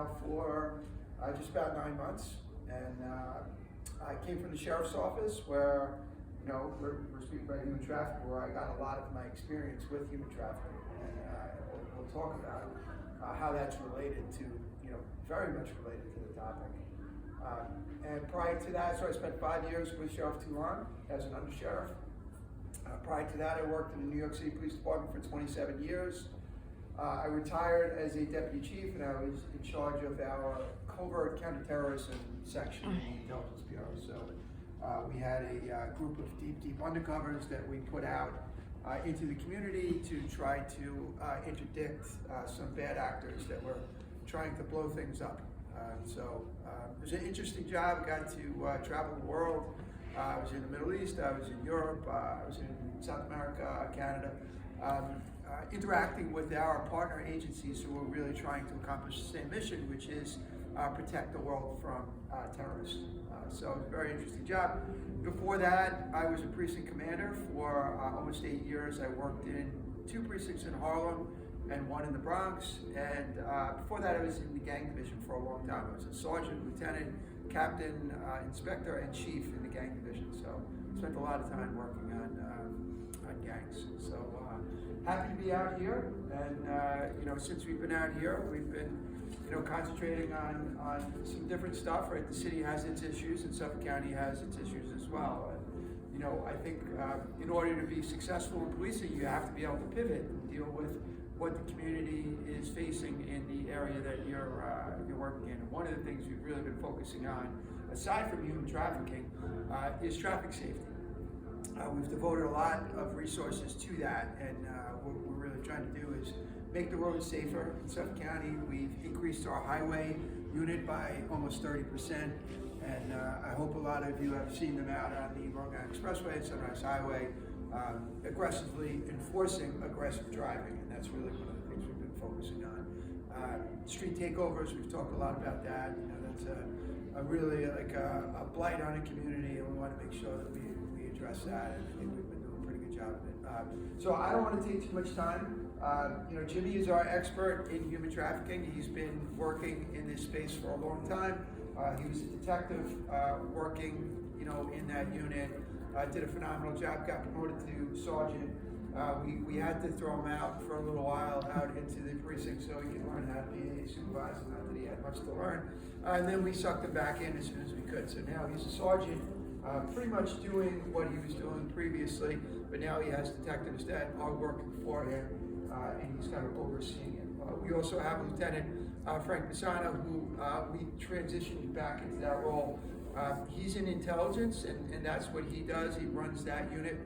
now for just about 9 months, and I came from the sheriff's office where, we're speaking about human trafficking, where I got a lot of my experience with human trafficking, and we'll talk about how that's related to, very much related to the topic. And prior to that, so I spent 5 years with Sheriff Toulon as an undersheriff. Prior to that, I worked in the New York City Police Department for 27 years. I retired as a deputy chief, and I was in charge of our covert counterterrorism section in the Intelligence Bureau. So we had a group of deep undercovers that we put out into the community to try to interdict some bad actors that were trying to blow things up. It was an interesting job. I got to travel the world. I was in the Middle East, I was in Europe, I was in South America, Canada, interacting with our partner agencies who were really trying to accomplish the same mission, which is protect the world from terrorists. So it was a very interesting job. Before that, I was a precinct commander for almost 8 years. I worked in 2 precincts in Harlem and 1 in the Bronx. And before that, I was in the gang division for a long time. I was a sergeant, lieutenant, captain, inspector, and chief in the gang division. So spent a lot of time working on gangs. So happy to be out here. And since we've been out here, we've been concentrating on some different stuff. Right, the city has its issues, and Suffolk County has its issues as well. And, I think in order to be successful in policing, you have to be able to pivot and deal with what the community is facing in the area that you're working in. And one of the things we've really been focusing on, aside from human trafficking, is traffic safety. We've devoted a lot of resources to that, and what we're really trying to do is make the roads safer in Suffolk County. We've increased our highway unit by almost 30%, and I hope a lot of you have seen them out on the Long Island Expressway and Sunrise Highway, aggressively enforcing aggressive driving, and that's really one of the things we've been focusing on. Street takeovers, we've talked a lot about that. That's a really like a blight on a community, and we want to make sure that we address that, and I think we've been doing a pretty good job of it. So I don't want to take too much time. Jimmy is our expert in human trafficking. He's been working in this space for a long time. He was a detective working, in that unit. Did a phenomenal job. Got promoted to sergeant. We had to throw him out for a little while out into the precinct so he could learn how to be a supervisor. Not that he had much to learn. And then we sucked him back in as soon as we could. So now he's a sergeant, pretty much doing what he was doing previously, but now he has detectives that are working for him, and he's kind of overseeing it. We also have Lieutenant Frank Pisano, who we transitioned back into that role. He's in intelligence, and that's what he does. He runs that unit.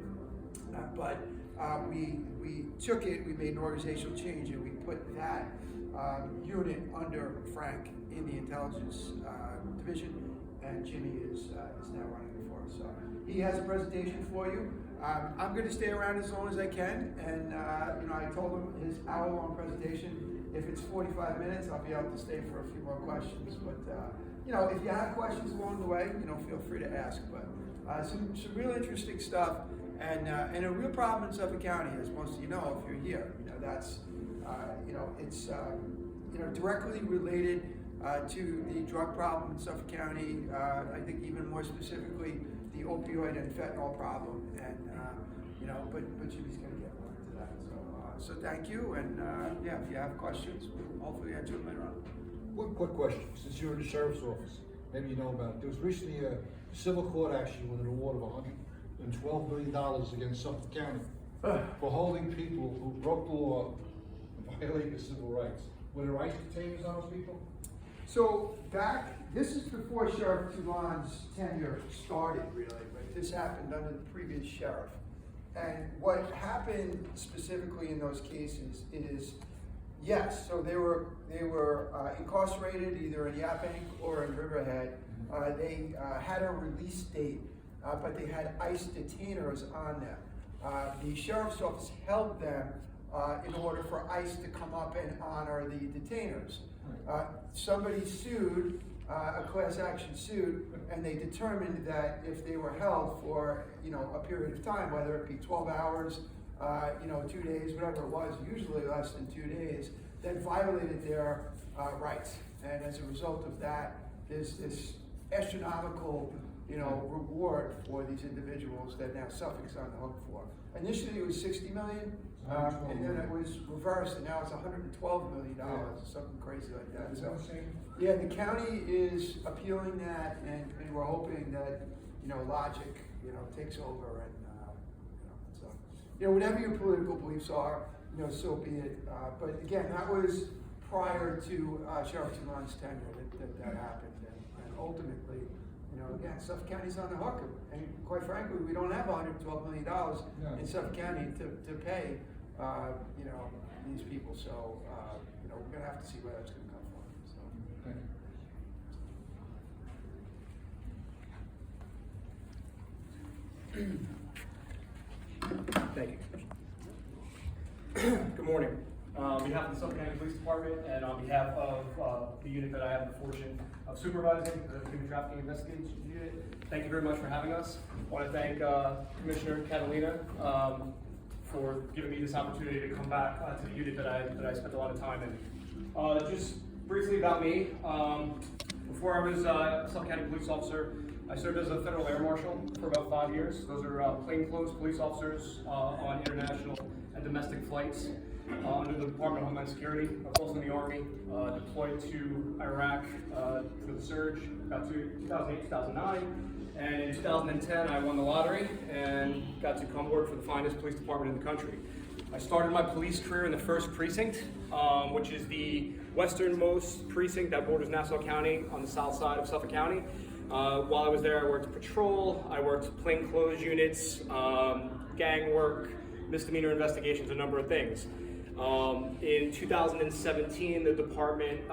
But we took it, we made an organizational change, and we put that unit under Frank in the intelligence division, and Jimmy is now running it for us. So he has a presentation for you. I'm going to stay around as long as I can, and I told him his hour-long presentation. If it's 45 minutes, I'll be able to stay for a few more questions. But if you have questions along the way, feel free to ask. But some really interesting stuff, and a real problem in Suffolk County, as most of you know, if you're here. That's it's directly related to the drug problem in Suffolk County. I think even more specifically, the opioid and fentanyl problem, and but Jimmy's going to get more into that. So thank you, and if you have questions, we'll hopefully answer them later on. One quick question, since you're in the sheriff's office, maybe you know about it. There was recently a civil court action with an award of $112 million against Suffolk County for holding people who broke the law and violated civil rights. Were there ICE detainers on those people? So this is before Sheriff Toulon's tenure started, really, but this happened under the previous sheriff. And what happened specifically in those cases is, yes, so they were incarcerated either in Yaphank or in Riverhead. They had a release date, but they had ICE detainers on them. The sheriff's office held them in order for ICE to come up and honor the detainers. Somebody sued, a class action suit, and they determined that if they were held for a period of time, whether it be 12 hours, 2 days, whatever it was, usually less than 2 days, that violated their rights. And as a result of that, there's this astronomical, reward for these individuals that now Suffolk's on the hook for. Initially, it was 60 million, and then it was reversed, and now it's 112 million dollars, or something crazy like that. So, yeah, the county is appealing that, and we're hoping that, logic, takes over, and so, whatever your political beliefs are, so be it. But again, that was prior to Sheriff Toulon's tenure that happened, and ultimately, again, Suffolk County's on the hook, and quite frankly, we don't have $112 million in Suffolk County to pay, these people. So, we're gonna have to see where that's gonna come from. So. Thank you. Good morning. On behalf of the Suffolk County Police Department and on behalf of the unit that I have the fortune of supervising, the Human Trafficking Investigations Unit, thank you very much for having us. I want to thank Commissioner Catalina for giving me this opportunity to come back to the unit that I spent a lot of time in. Just briefly about me, before I was a Suffolk County police officer, I served as a federal air marshal for about 5 years. Those are plainclothes police officers on international and domestic flights under the Department of Homeland Security. I was also in the Army, deployed to Iraq for the surge about 2008, 2009. And in 2010, I won the lottery and got to come work for the finest police department in the country. I started my police career in the 1st Precinct, which is the westernmost precinct that borders Nassau County on the south side of Suffolk County. While I was there, I worked patrol, I worked plainclothes units, gang work, misdemeanor investigations, a number of things. In 2017, the department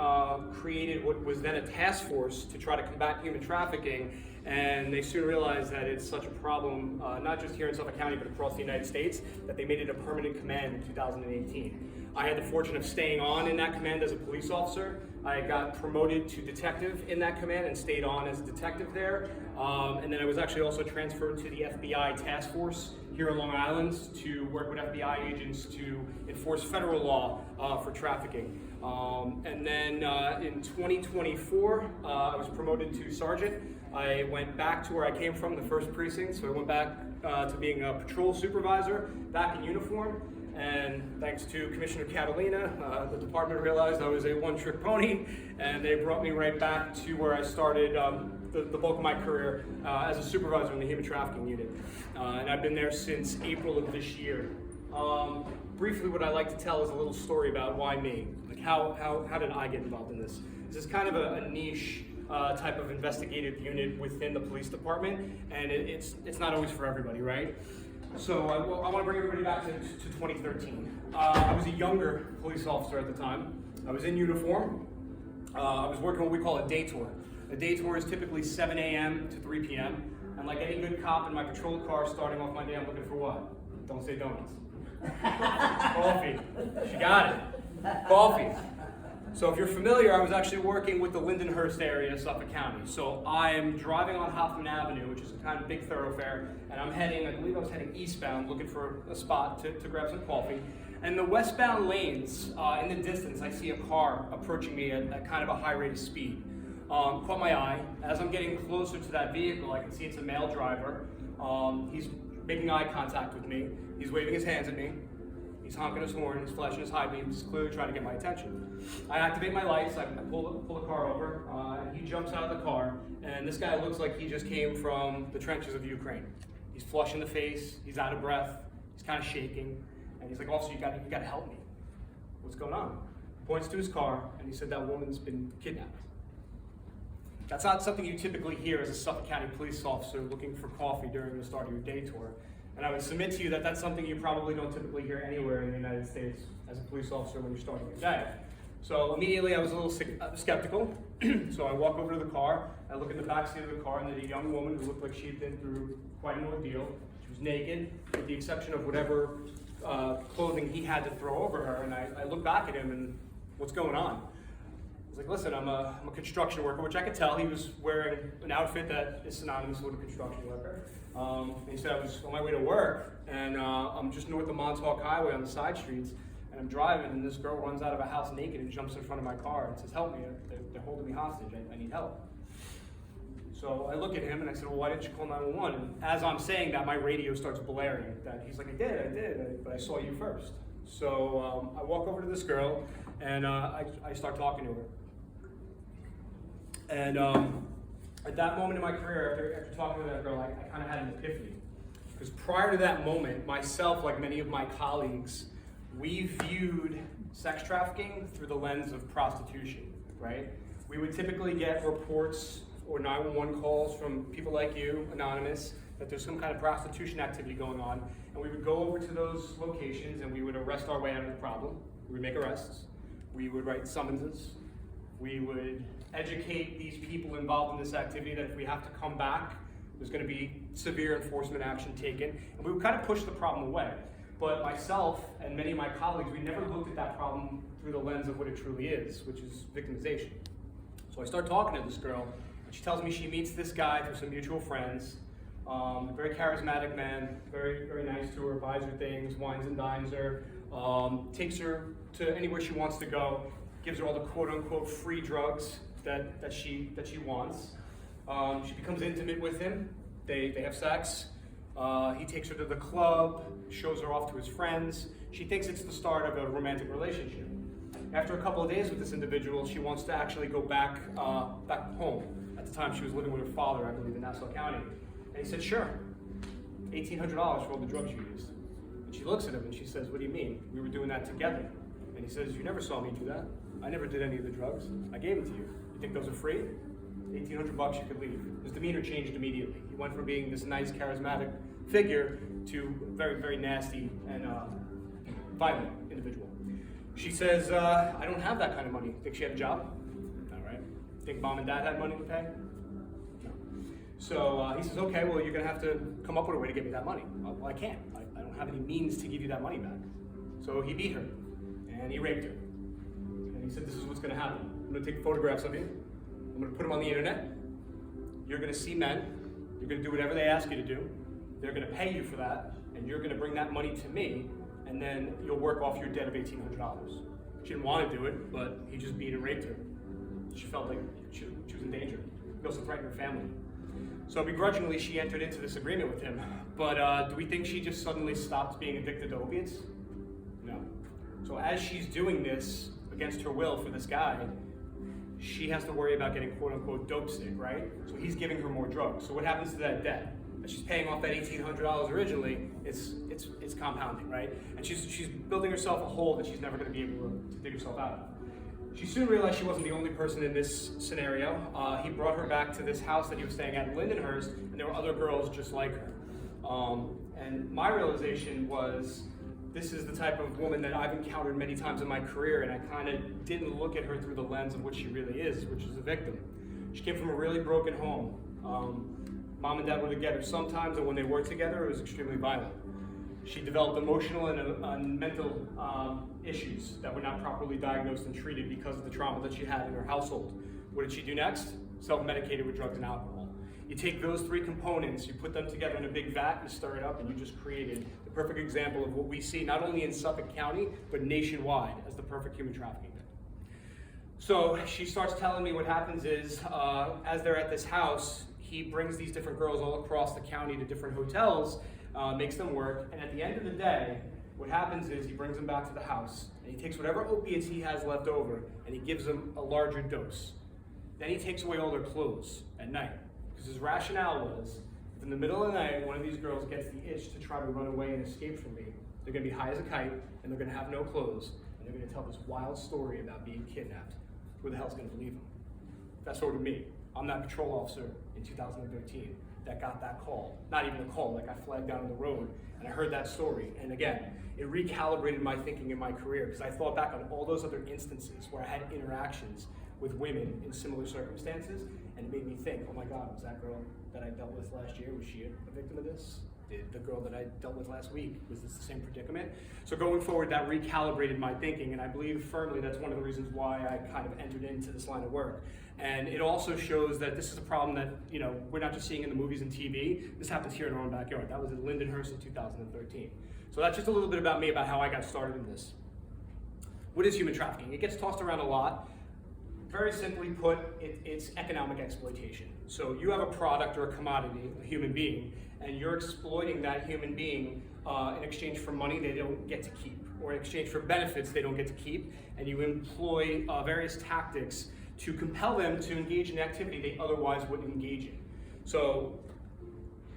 created what was then a task force to try to combat human trafficking, and they soon realized that it's such a problem, not just here in Suffolk County, but across the United States, that they made it a permanent command in 2018. I had the fortune of staying on in that command as a police officer. I got promoted to detective in that command and stayed on as a detective there. And then I was actually also transferred to the FBI task force here in Long Island to work with FBI agents to enforce federal law for trafficking. And then in 2024, I was promoted to sergeant. I went back to where I came from, the 1st Precinct, so I went back to being a patrol supervisor, back in uniform. And thanks to Commissioner Catalina, the department realized I was a one-trick pony, and they brought me right back to where I started the bulk of my career as a supervisor in the Human Trafficking Unit. And I've been there since April of this year. Briefly, what I like to tell is a little story about why me. Like how did I get involved in this? This is kind of a niche type of investigative unit within the police department, and it's not always for everybody, right? So I want to bring everybody back to 2013. I was a younger police officer at the time. I was in uniform. I was working what we call a day tour. A day tour is typically 7 a.m. to 3 p.m. And like any good cop in my patrol car starting off my day, I'm looking for what? Don't say donuts. Coffee. She got it. Coffee. So if you're familiar, I was actually working with the Lindenhurst area of Suffolk County. So I'm driving on Hoffman Avenue, which is a kind of big thoroughfare, and I'm heading, I believe I was heading eastbound, looking for a spot to grab some coffee. And the westbound lanes, in the distance, I see a car approaching me at kind of a high rate of speed. Caught my eye. As I'm getting closer to that vehicle, I can see it's a male driver. He's making eye contact with me. He's waving his hands at me. He's honking his horn, he's flashing his high beams, he's clearly trying to get my attention. I activate my lights, I pull the car over, and he jumps out of the car, and this guy looks like he just came from the trenches of Ukraine. He's flushed in the face, he's out of breath, he's kind of shaking, and he's like, "Officer, you gotta help me. What's going on?" He points to his car, and he said, "That woman's been kidnapped." That's not something you typically hear as a Suffolk County police officer looking for coffee during the start of your day tour. And I would submit to you that that's something you probably don't typically hear anywhere in the United States as a police officer when you're starting your day. So immediately I was a little skeptical. So I walk over to the car, I look at the back seat of the car, and there's a young woman who looked like she'd been through quite an ordeal. She was naked, with the exception of whatever clothing he had to throw over her. And I look back at him and, "What's going on?" I was like, "Listen, I'm a construction worker," which I could tell he was wearing an outfit that is synonymous with a construction worker. And he said I was on my way to work, and I'm just north of Montauk Highway on the side streets, And I'm driving, and this girl runs out of a house naked and jumps in front of my car and says, help me, they're holding me hostage, I need help. So I look at him and I said, well, why didn't you call 911? And as I'm saying that, my radio starts blaring. That he's like, I did, but I saw you first. So I walk over to this girl and I start talking to her. And at that moment in my career, after talking to that girl, I kind of had an epiphany. Because prior to that moment, myself, like many of my colleagues, we viewed sex trafficking through the lens of prostitution, right? We would typically get reports or 911 calls from people like you, anonymous, that there's some kind of prostitution activity going on, and we would go over to those locations and we would arrest our way out of the problem. We would make arrests, we would write summonses, we would educate these people involved in this activity that if we have to come back, there's going to be severe enforcement action taken, and we would kind of push the problem away. But myself and many of my colleagues, we never looked at that problem through the lens of what it truly is, which is victimization. So I start talking to this girl, and she tells me she meets this guy through some mutual friends, very charismatic man, very, very nice to her, buys her things, wines and dines her, takes her to anywhere she wants to go, gives her all the quote-unquote free drugs that she wants. She becomes intimate with him, they have sex, he takes her to the club, shows her off to his friends. She thinks it's the start of a romantic relationship. After a couple of days with this individual, she wants to actually go back home. At the time, she was living with her father, I believe, in Nassau County. And he said, sure, $1,800 for all the drugs you used. And she looks at him and she says, what do you mean? We were doing that together. And he says, you never saw me do that. I never did any of the drugs. I gave them to you. You think those are free? $1,800 you could leave. His demeanor changed immediately. He went from being this nice, charismatic figure to very, very nasty and violent individual. She says, I don't have that kind of money. Think she had a job? All right. Think mom and dad had money to pay? No. So he says, okay, well, you're gonna have to come up with a way to get me that money. Well, I can't. I don't have any means to give you that money back. So he beat her, and he raped her. And he said, this is what's gonna happen. I'm gonna take photographs of you. I'm gonna put them on the internet. You're gonna see men. You're gonna do whatever they ask you to do. They're gonna pay you for that, and you're gonna bring that money to me, and then you'll work off your debt of $1,800. She didn't want to do it, but he just beat and raped her. She felt like she was in danger. He also threatened her family. So begrudgingly, she entered into this agreement with him. But do we think she just suddenly stopped being addicted to opiates? No. So as she's doing this against her will for this guy, she has to worry about getting quote-unquote dope sick, right? So he's giving her more drugs. So what happens to that debt? As she's paying off that $1,800 originally, it's compounding, right? And she's building herself a hole that she's never going to be able to dig herself out of. She soon realized she wasn't the only person in this scenario. He brought her back to this house that he was staying at in Lindenhurst, and there were other girls just like her. And my realization was, this is the type of woman that I've encountered many times in my career, and I kind of didn't look at her through the lens of what she really is, which is a victim. She came from a really broken home. Mom and dad were together sometimes, and when they were together, it was extremely violent. She developed emotional and mental issues that were not properly diagnosed and treated because of the trauma that she had in her household. What did she do next? Self-medicated with drugs and alcohol. You take those three components, you put them together in a big vat, you stir it up, and you just created the perfect example of what we see not only in Suffolk County, but nationwide as the perfect human trafficking victim. So she starts telling me what happens is, as they're at this house, he brings these different girls all across the county to different hotels, makes them work, and at the end of the day, what happens is he brings them back to the house, and he takes whatever opiates he has left over, and he gives them a larger dose. Then he takes away all their clothes at night, because his rationale was, if in the middle of the night, one of these girls gets the itch to try to run away and escape from me, they're gonna be high as a kite, and they're gonna have no clothes, and they're gonna tell this wild story about being kidnapped. Who the hell's gonna believe them? Fast forward to me. I'm that patrol officer in 2013 that got that call. Not even a call, like I flagged down the road and I heard that story. And again, it recalibrated my thinking in my career because I thought back on all those other instances where I had interactions with women in similar circumstances, and it made me think, oh my God, was that girl that I dealt with last year, was she a victim of this? Did the girl that I dealt with last week, was this the same predicament? So going forward, that recalibrated my thinking, and I believe firmly that's one of the reasons why I kind of entered into this line of work. And it also shows that this is a problem that, you know, we're not just seeing in the movies and TV. This happens here in our own backyard. That was in Lindenhurst in 2013. So that's just a little bit about me, about how I got started in this. What is human trafficking? It gets tossed around a lot. Very simply put, it's economic exploitation. So you have a product or a commodity, a human being, and you're exploiting that human being in exchange for money they don't get to keep, or in exchange for benefits they don't get to keep, and you employ various tactics to compel them to engage in activity they otherwise wouldn't engage in. So,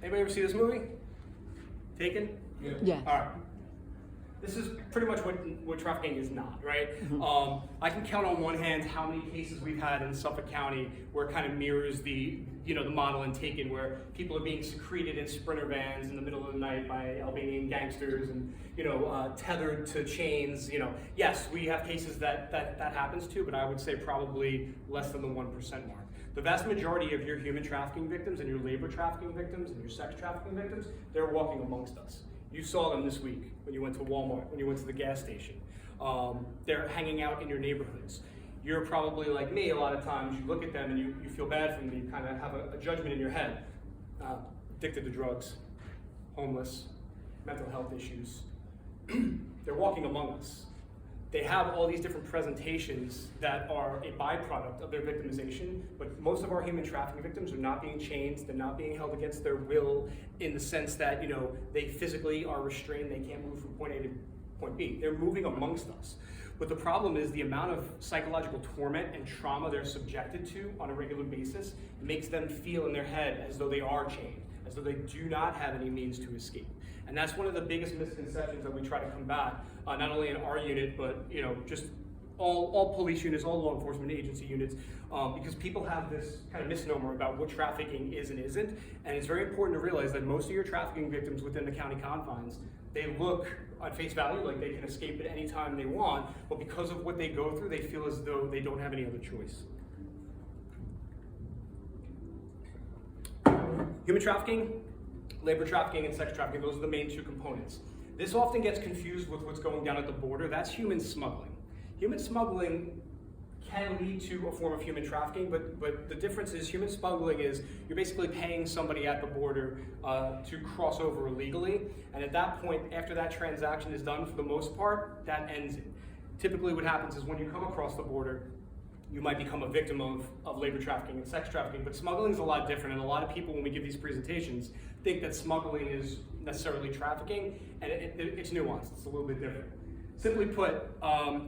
anybody ever see this movie? Taken? Yeah. Yes. All right. This is pretty much what trafficking is not, right? I can count on one hand how many cases we've had in Suffolk County where it kind of mirrors the model in Taken, where people are being secreted in Sprinter vans in the middle of the night by Albanian gangsters and tethered to chains. Yes, we have cases that happens to, but I would say probably less than the 1% mark. The vast majority of your human trafficking victims and your labor trafficking victims and your sex trafficking victims, they're walking amongst us. You saw them this week when you went to Walmart, when you went to the gas station. They're hanging out in your neighborhoods. You're probably like me a lot of times, you look at them and you feel bad for them, you kind of have a judgment in your head. Addicted to drugs, homeless, mental health issues. They're walking among us. They have all these different presentations that are a byproduct of their victimization, but most of our human trafficking victims are not being chained, they're not being held against their will in the sense that, they physically are restrained, they can't move from point A to point B. They're moving amongst us. But the problem is the amount of psychological torment and trauma they're subjected to on a regular basis makes them feel in their head as though they are chained, as though they do not have any means to escape. And that's one of the biggest misconceptions that we try to combat, not only in our unit, but just all police units, all law enforcement agency units, because people have this kind of misnomer about what trafficking is and isn't. And it's very important to realize that most of your trafficking victims within the county confines, they look on face value like they can escape at any time they want, but because of what they go through, they feel as though they don't have any other choice. Human trafficking, labor trafficking, and sex trafficking, those are the main two components. This often gets confused with what's going down at the border. That's human smuggling. Human smuggling can lead to a form of human trafficking, but the difference is human smuggling is you're basically paying somebody at the border to cross over illegally, and at that point, after that transaction is done, for the most part, that ends it. Typically what happens is when you come across the border, you might become a victim of labor trafficking and sex trafficking, but smuggling is a lot different, and a lot of people, when we give these presentations, think that smuggling is necessarily trafficking, and it's nuanced, it's a little bit different. Simply put,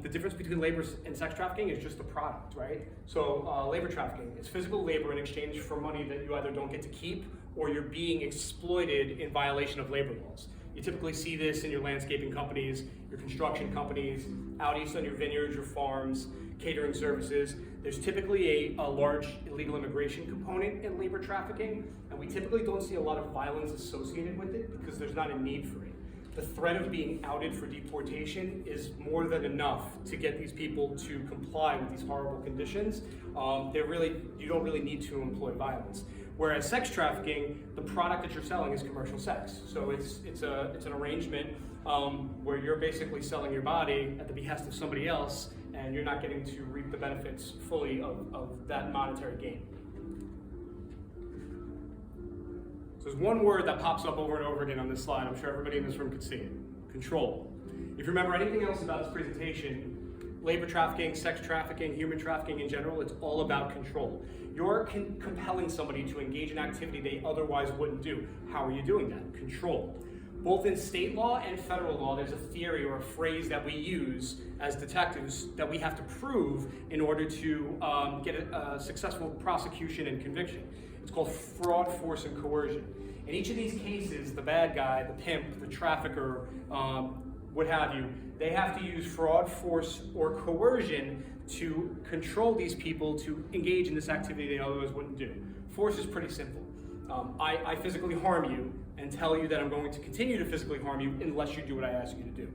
the difference between labor and sex trafficking is just the product, right? So labor trafficking is physical labor in exchange for money that you either don't get to keep or you're being exploited in violation of labor laws. You typically see this in your landscaping companies, your construction companies, out east on your vineyards, your farms, catering services. There's typically a large illegal immigration component in labor trafficking, and we typically don't see a lot of violence associated with it because there's not a need for it. The threat of being outed for deportation is more than enough to get these people to comply with these horrible conditions. You don't really need to employ violence. Whereas sex trafficking, the product that you're selling is commercial sex. So it's an arrangement where you're basically selling your body at the behest of somebody else, and you're not getting to reap the benefits fully of that monetary gain. So there's one word that pops up over and over again on this slide. I'm sure everybody in this room could see it: control. If you remember anything else about this presentation, labor trafficking, sex trafficking, human trafficking in general, it's all about control. You're compelling somebody to engage in activity they otherwise wouldn't do. How are you doing that? Control. Both in state law and federal law, there's a theory or a phrase that we use as detectives that we have to prove in order to get a successful prosecution and conviction. It's called fraud, force, and coercion. In each of these cases, the bad guy, the pimp, the trafficker, what have you, they have to use fraud, force, or coercion to control these people to engage in this activity they otherwise wouldn't do. Force is pretty simple. I physically harm you and tell you that I'm going to continue to physically harm you unless you do what I ask you to do.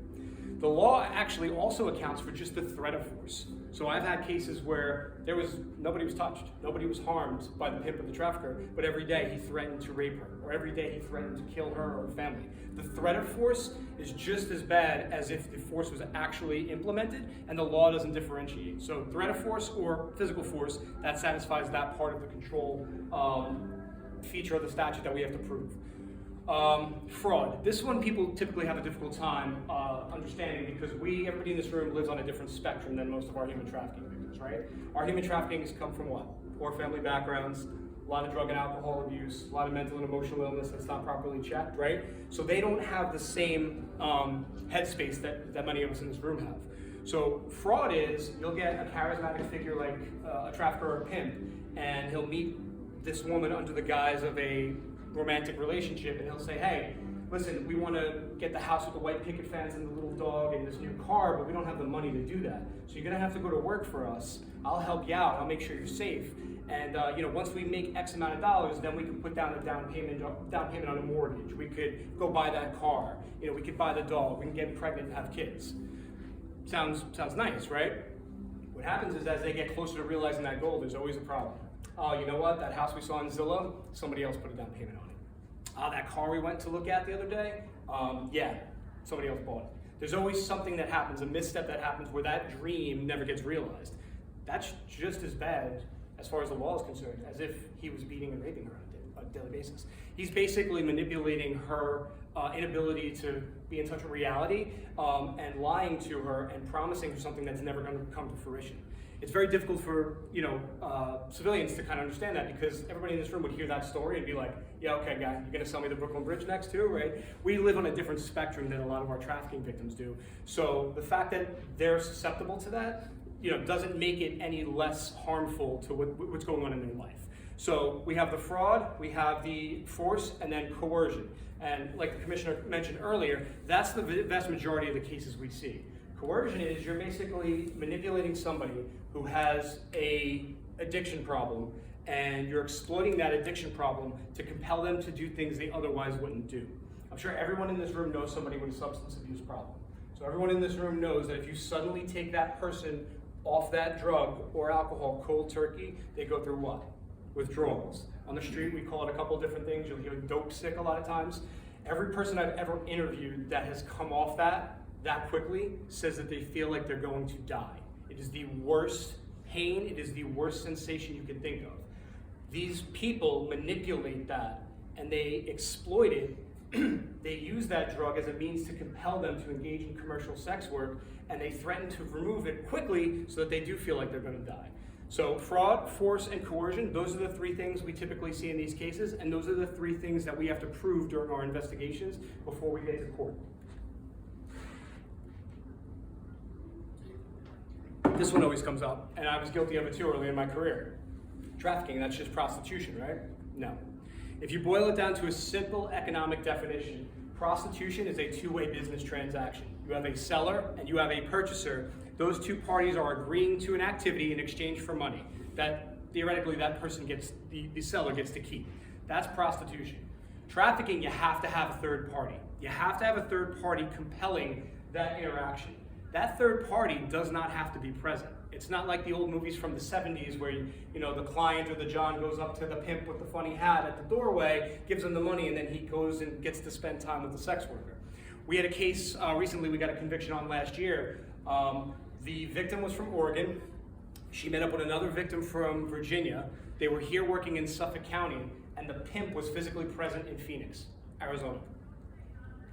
The law actually also accounts for just the threat of force. So I've had cases where nobody was touched, nobody was harmed by the pimp or the trafficker, but every day he threatened to rape her, or every day he threatened to kill her or her family. The threat of force is just as bad as if the force was actually implemented, and the law doesn't differentiate. So threat of force or physical force, that satisfies that part of the control feature of the statute that we have to prove. Fraud. This one people typically have a difficult time understanding because everybody in this room lives on a different spectrum than most of our human trafficking victims, right? Our human traffickings come from what? Poor family backgrounds, a lot of drug and alcohol abuse, a lot of mental and emotional illness that's not properly checked, right? So they don't have the same headspace that many of us in this room have. So fraud is, you'll get a charismatic figure like a trafficker or a pimp, and he'll meet this woman under the guise of a romantic relationship, and he'll say, hey, listen, we want to get the house with the white picket fence and the little dog and this new car, but we don't have the money to do that. So you're going to have to go to work for us. I'll help you out. I'll make sure you're safe. And once we make X amount of dollars, then we can put down a down payment on a mortgage. We could go buy that car. We could buy the dog. We can get pregnant and have kids. Sounds nice, right? What happens is as they get closer to realizing that goal, there's always a problem. Oh, you know what? That house we saw in Zillow, somebody else put a down payment on it. That car we went to look at the other day, yeah, somebody else bought it. There's always something that happens, a misstep that happens where that dream never gets realized. That's just as bad as far as the law is concerned, as if he was beating and raping her on a daily basis. He's basically manipulating her inability to be in touch with reality and lying to her and promising her something that's never going to come to fruition. It's very difficult for civilians to kind of understand that because everybody in this room would hear that story and be like, yeah, okay, guy, you're going to sell me the Brooklyn Bridge next too, right? We live on a different spectrum than a lot of our trafficking victims do. So the fact that they're susceptible to that, doesn't make it any less harmful to what's going on in their life. So we have the fraud, we have the force, and then coercion. And like the commissioner mentioned earlier, that's the vast majority of the cases we see. Coercion is you're basically manipulating somebody who has a addiction problem, and you're exploiting that addiction problem to compel them to do things they otherwise wouldn't do. I'm sure everyone in this room knows somebody with a substance abuse problem. So everyone in this room knows that if you suddenly take that person off that drug or alcohol cold turkey, they go through what? Withdrawals. On the street, we call it a couple of different things. You'll hear dope sick a lot of times. Every person I've ever interviewed that has come off that quickly says that they feel like they're going to die. It is the worst pain, it is the worst sensation you can think of. These people manipulate that and they exploit it. They use that drug as a means to compel them to engage in commercial sex work, and they threaten to remove it quickly so that they do feel like they're going to die. So fraud, force, and coercion, those are the three things we typically see in these cases, and those are the three things that we have to prove during our investigations before we get to court. This one always comes up, and I was guilty of it too early in my career. Trafficking, that's just prostitution, right? No. If you boil it down to a simple economic definition, prostitution is a two-way business transaction. You have a seller and you have a purchaser. Those two parties are agreeing to an activity in exchange for money that theoretically that person gets, the seller gets to keep. That's prostitution. Trafficking, you have to have a third party. You have to have a third party compelling that interaction. That third party does not have to be present. It's not like the old movies from the 70s where the client or the John goes up to the pimp with the funny hat at the doorway, gives him the money, and then he goes and gets to spend time with the sex worker. We had a case recently we got a conviction on last year. The victim was from Oregon. She met up with another victim from Virginia. They were here working in Suffolk County, and the pimp was physically present in Phoenix, Arizona.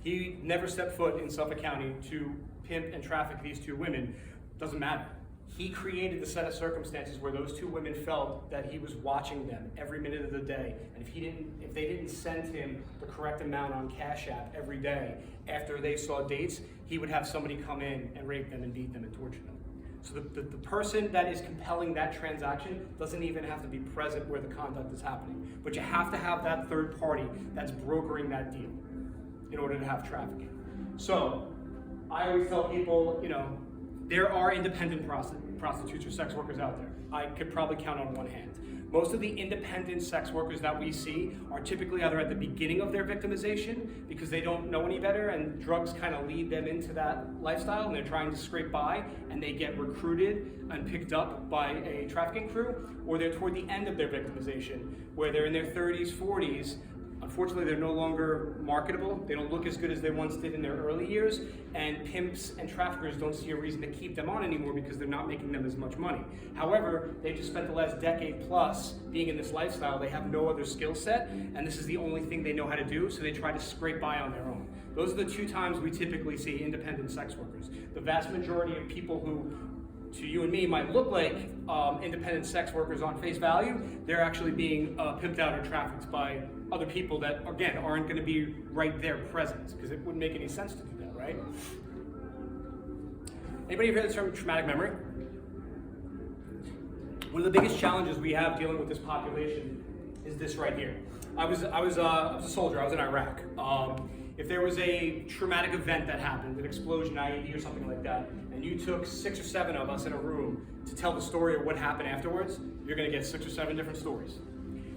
He never stepped foot in Suffolk County to pimp and traffic these two women. Doesn't matter. He created the set of circumstances where those two women felt that he was watching them every minute of the day. And if they didn't send him the correct amount on Cash App every day after they saw dates, he would have somebody come in and rape them and beat them and torture them. So the person that is compelling that transaction doesn't even have to be present where the conduct is happening. But you have to have that third party that's brokering that deal in order to have trafficking. So I always tell people, there are independent prostitutes or sex workers out there. I could probably count on one hand. Most of the independent sex workers that we see are typically either at the beginning of their victimization because they don't know any better and drugs kind of lead them into that lifestyle and they're trying to scrape by and they get recruited and picked up by a trafficking crew, or they're toward the end of their victimization where they're in their 30s, 40s, Unfortunately, they're no longer marketable. They don't look as good as they once did in their early years, and pimps and traffickers don't see a reason to keep them on anymore because they're not making them as much money. However, they just spent the last decade plus being in this lifestyle. They have no other skill set, and this is the only thing they know how to do, so they try to scrape by on their own. Those are the two times we typically see independent sex workers. The vast majority of people who, to you and me, might look like independent sex workers on face value, they're actually being pimped out or trafficked by other people that, again, aren't going to be right there present, because it wouldn't make any sense to do that, right? Anybody ever heard the term traumatic memory? One of the biggest challenges we have dealing with this population is this right here. I was a soldier. I was in Iraq. If there was a traumatic event that happened, an explosion, IED or something like that, and you took 6 or 7 of us in a room to tell the story of what happened afterwards, you're going to get 6 or 7 different stories.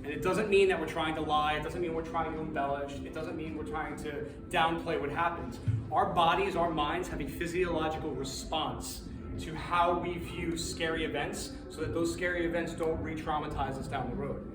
And it doesn't mean that we're trying to lie. It doesn't mean we're trying to embellish. It doesn't mean we're trying to downplay what happens. Our bodies, our minds have a physiological response to how we view scary events so that those scary events don't re-traumatize us down the road.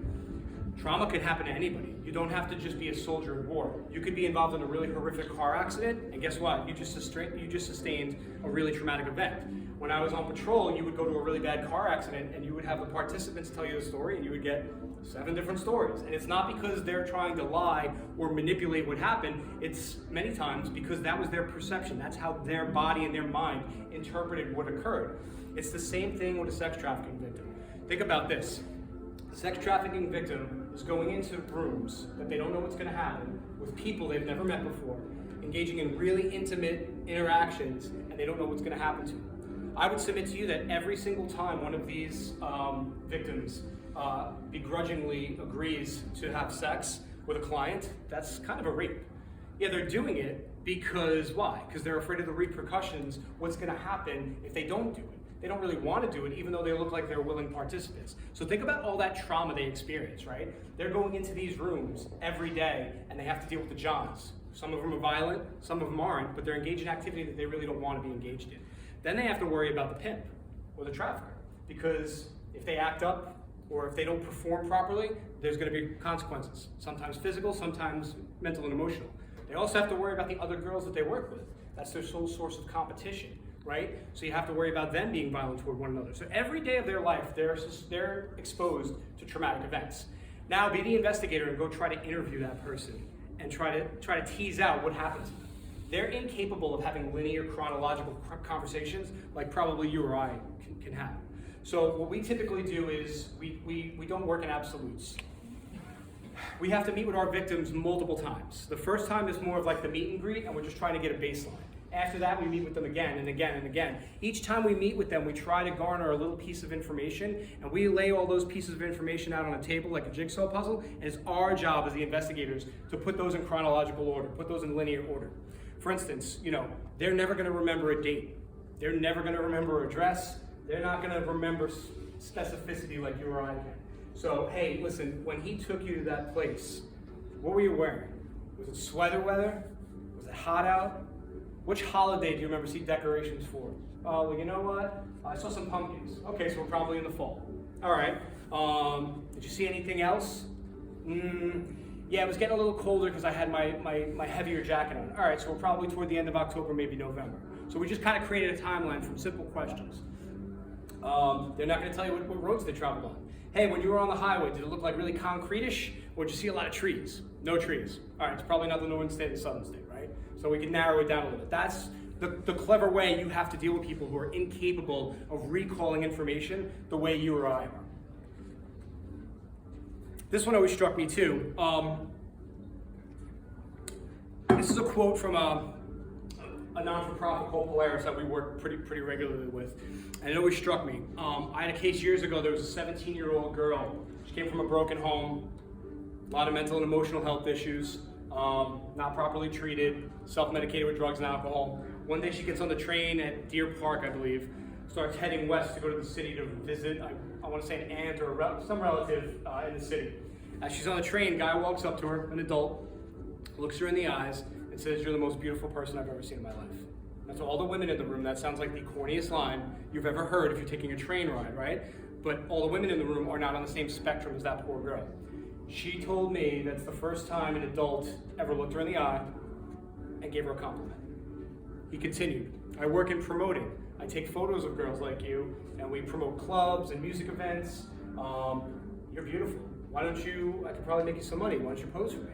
Trauma can happen to anybody. You don't have to just be a soldier in war. You could be involved in a really horrific car accident, and guess what? You just sustained a really traumatic event. When I was on patrol, you would go to a really bad car accident, and you would have the participants tell you the story, and you would get 7 different stories. And it's not because they're trying to lie or manipulate what happened. It's many times because that was their perception. That's how their body and their mind interpreted what occurred. It's the same thing with a sex trafficking victim. Think about this. The sex trafficking victim is going into rooms that they don't know what's going to happen with people they've never met before, engaging in really intimate interactions, and they don't know what's going to happen to them. I would submit to you that every single time one of these victims begrudgingly agrees to have sex with a client, that's kind of a rape. Yeah, they're doing it because, why? Because they're afraid of the repercussions, what's going to happen if they don't do it. They don't really want to do it, even though they look like they're willing participants. So think about all that trauma they experience, right? They're going into these rooms every day, and they have to deal with the Johns. Some of them are violent, some of them aren't, but they're engaged in activity that they really don't want to be engaged in. Then they have to worry about the pimp or the trafficker, because if they act up or if they don't perform properly, there's going to be consequences, sometimes physical, sometimes mental and emotional. They also have to worry about the other girls that they work with. That's their sole source of competition, right? So you have to worry about them being violent toward one another. So every day of their life, they're exposed to traumatic events. Now be the investigator and go try to interview that person and try to tease out what happened to them. They're incapable of having linear chronological conversations like probably you or I can have. So what we typically do is we don't work in absolutes. We have to meet with our victims multiple times. The first time is more of like the meet and greet, and we're just trying to get a baseline. After that, we meet with them again and again and again. Each time we meet with them, we try to garner a little piece of information, and we lay all those pieces of information out on a table like a jigsaw puzzle, and it's our job as the investigators to put those in chronological order, put those in linear order. For instance, they're never going to remember a date. They're never going to remember a dress. They're not going to remember specificity like you or I can. So, hey, listen, when he took you to that place, what were you wearing? Was it sweater weather? Was it hot out? Which holiday do you remember seeing decorations for? Oh, well, you know what? I saw some pumpkins. Okay, so we're probably in the fall. All right. Did you see anything else? Yeah, it was getting a little colder because I had my heavier jacket on. All right, so we're probably toward the end of October, maybe November. So we just kind of created a timeline from simple questions. They're not going to tell you what roads they traveled on. Hey, when you were on the highway, did it look like really concrete-ish, or did you see a lot of trees? No trees. All right, it's probably not the northern state, the southern state, right? So we can narrow it down a little bit. That's the clever way you have to deal with people who are incapable of recalling information the way you or I are. This one always struck me too. This is a quote from a non-for-profit called Polaris that we work pretty regularly with, and it always struck me. I had a case years ago. There was a 17-year-old girl. She came from a broken home, a lot of mental and emotional health issues, not properly treated, self-medicated with drugs and alcohol. One day she gets on the train at Deer Park, I believe, starts heading west to go to the city to visit, I want to say an aunt or some relative in the city. As she's on the train, guy walks up to her, an adult, looks her in the eyes, and says, "You're the most beautiful person I've ever seen in my life." That's all the women in the room. That sounds like the corniest line you've ever heard if you're taking a train ride, right? But all the women in the room are not on the same spectrum as that poor girl. She told me that's the first time an adult ever looked her in the eye and gave her a compliment. He continued, I work in promoting. I take photos of girls like you, and we promote clubs and music events. You're beautiful. Why don't you, I could probably make you some money. Why don't you pose for me?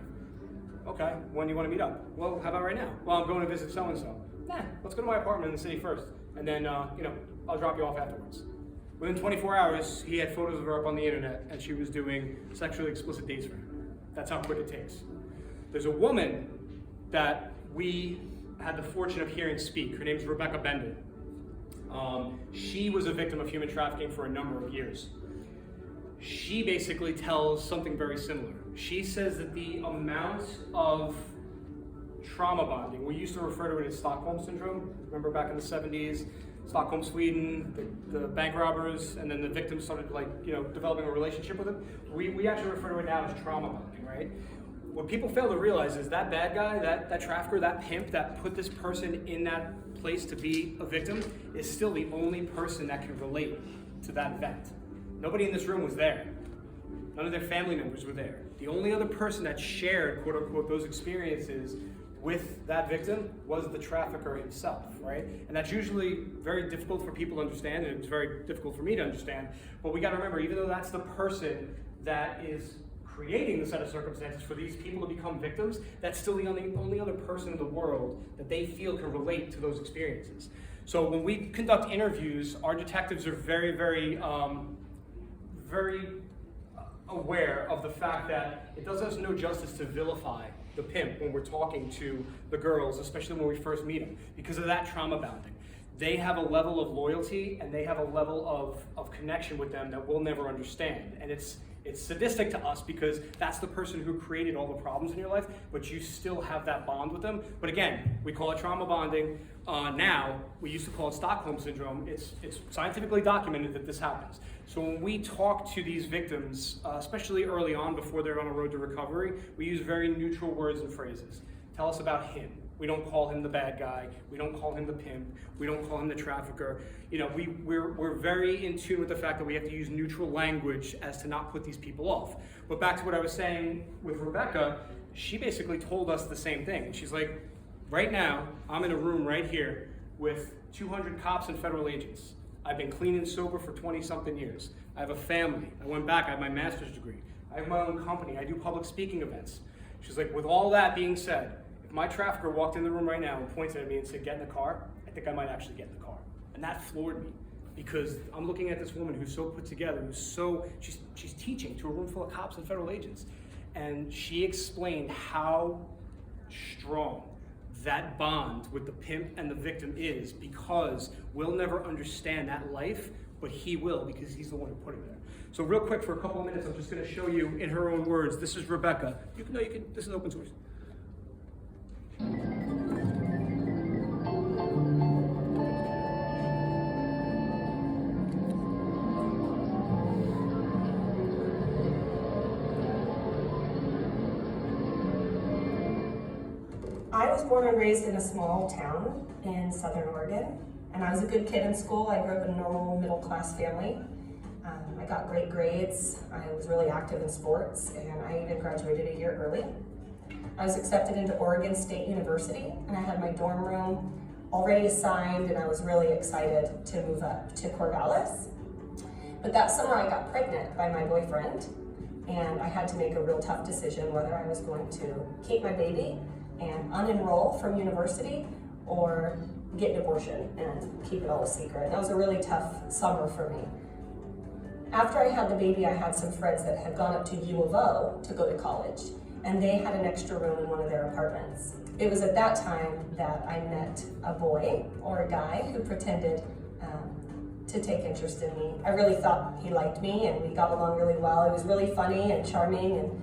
Okay, when do you want to meet up? Well, how about right now? Well, I'm going to visit so-and-so. Nah, let's go to my apartment in the city first, and then, I'll drop you off afterwards. Within 24 hours, he had photos of her up on the internet, and she was doing sexually explicit dates for him. That's how quick it takes. There's a woman that we had the fortune of hearing speak. Her name's Rebecca Bender. She was a victim of human trafficking for a number of years. She basically tells something very similar. She says that the amount of trauma bonding, we used to refer to it as Stockholm Syndrome. Remember back in the 70s, Stockholm, Sweden, the bank robbers, and then the victims started developing a relationship with them. We actually refer to it now as trauma bonding, right? What people fail to realize is that bad guy, that trafficker, that pimp that put this person in that place to be a victim is still the only person that can relate to that event. Nobody in this room was there. None of their family members were there. The only other person that shared, quote unquote, those experiences with that victim was the trafficker himself, right? And that's usually very difficult for people to understand, and it's very difficult for me to understand. But we gotta remember, even though that's the person that is creating the set of circumstances for these people to become victims, that's still the only other person in the world that they feel can relate to those experiences. So when we conduct interviews, our detectives are very, very aware of the fact that it does us no justice to vilify the pimp when we're talking to the girls, especially when we first meet them, because of that trauma bonding. They have a level of loyalty and they have a level of connection with them that we'll never understand. And it's sadistic to us because that's the person who created all the problems in your life, but you still have that bond with them. But again, we call it trauma bonding. Now, we used to call it Stockholm Syndrome. It's scientifically documented that this happens. So when we talk to these victims, especially early on before they're on a road to recovery, we use very neutral words and phrases. Tell us about him. We don't call him the bad guy. We don't call him the pimp. We don't call him the trafficker. We're very in tune with the fact that we have to use neutral language as to not put these people off. But back to what I was saying with Rebecca, she basically told us the same thing. She's like, right now, I'm in a room right here with 200 cops and federal agents. I've been clean and sober for 20-something years. I have a family. I went back, I have my master's degree. I have my own company. I do public speaking events. She's like, with all that being said, if my trafficker walked in the room right now and pointed at me and said, get in the car, I think I might actually get in the car. And that floored me because I'm looking at this woman who's so put together, she's teaching to a room full of cops and federal agents. And she explained how strong that bond with the pimp and the victim is, because we'll never understand that life, but he will, because he's the one who put it there. So real quick, for a couple of minutes, I'm just gonna show you in her own words. This is Rebecca. This is open source. I was born and raised in a small town in Southern Oregon, and I was a good kid in school. I grew up in a normal middle-class family. I got great grades. I was really active in sports, and I even graduated a year early. I was accepted into Oregon State University, and I had my dorm room already assigned, and I was really excited to move up to Corvallis. But that summer I got pregnant by my boyfriend, and I had to make a real tough decision whether I was going to keep my baby and unenroll from university or get an abortion and keep it all a secret. That was a really tough summer for me. After I had the baby, I had some friends that had gone up to U of O to go to college, and they had an extra room in one of their apartments. It was at that time that I met a boy or a guy who pretended to take interest in me. I really thought he liked me, and we got along really well. He was really funny and charming, and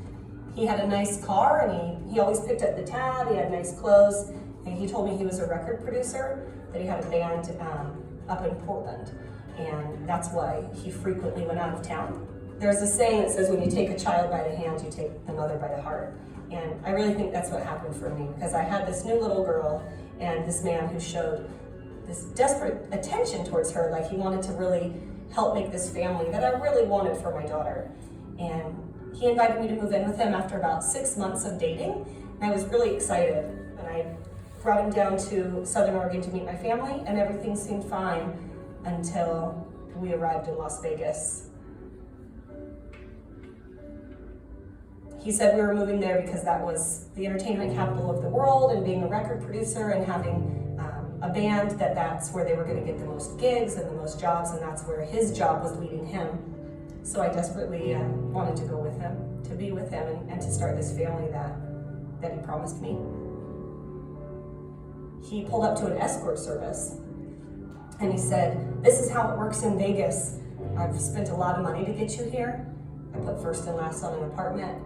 he had a nice car, and he always picked up the tab. He had nice clothes, and he told me he was a record producer, that he had a band up in Portland, and that's why he frequently went out of town. There's a saying that says, when you take a child by the hand, you take the mother by the heart. And I really think that's what happened for me, because I had this new little girl and this man who showed this desperate attention towards her, like he wanted to really help make this family that I really wanted for my daughter. And He invited me to move in with him after about 6 months of dating, and I was really excited. And I brought him down to Southern Oregon to meet my family, and everything seemed fine until we arrived in Las Vegas. He said we were moving there because that was the entertainment capital of the world, and being a record producer and having a band, that's where they were gonna get the most gigs and the most jobs, and that's where his job was leading him. So I desperately wanted to go with him, to be with him, and to start this family that he promised me. He pulled up to an escort service, and he said, "This is how it works in Vegas. I've spent a lot of money to get you here. I put first and last on an apartment.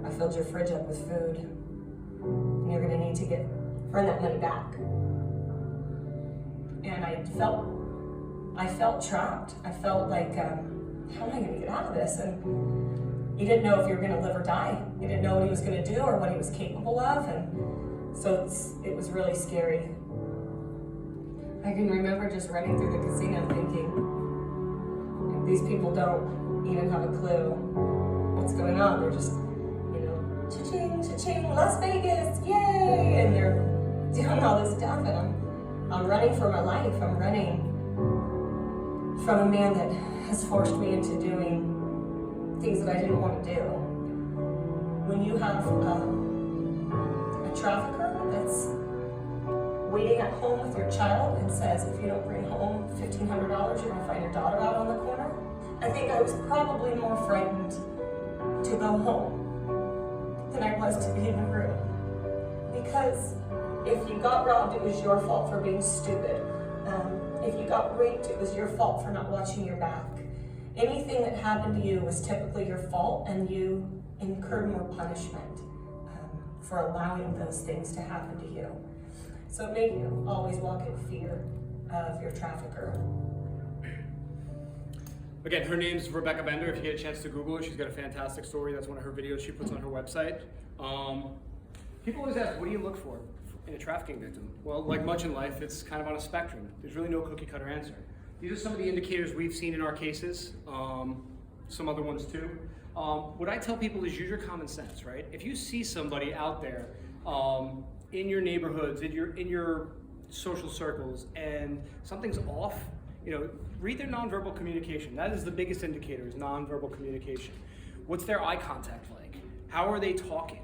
I filled your fridge up with food. And you're gonna need to earn that money back." And I felt trapped. I felt like, how am I gonna get out of this? And you didn't know if you were gonna live or die. You didn't know what he was gonna do or what he was capable of. And so it was really scary. I can remember just running through the casino thinking, these people don't even have a clue what's going on. They're just, cha-ching, cha-ching, Las Vegas, yay! And they're doing all this stuff, and I'm running for my life. I'm running from a man that has forced me into doing things that I didn't want to do. When you have a trafficker that's waiting at home with your child and says, if you don't bring home $1,500, you're gonna find your daughter out on the corner, I think I was probably more frightened to go home than I was to be in the room. Because if you got robbed, it was your fault for being stupid. If you got raped, it was your fault for not watching your back. Anything that happened to you was typically your fault, and you incurred more punishment for allowing those things to happen to you. So it made you always walk in fear of your trafficker. Again, her name's Rebecca Bender. If you get a chance to Google her, she's got a fantastic story. That's one of her videos she puts on her website. People always ask, what do you look for in a trafficking victim? Well, like much in life, it's kind of on a spectrum. There's really no cookie cutter answer. These are some of the indicators we've seen in our cases, some other ones too. What I tell people is use your common sense, right? If you see somebody out there in your neighborhoods, in your social circles, and something's off, read their nonverbal communication. That is the biggest indicator, is nonverbal communication. What's their eye contact like? How are they talking?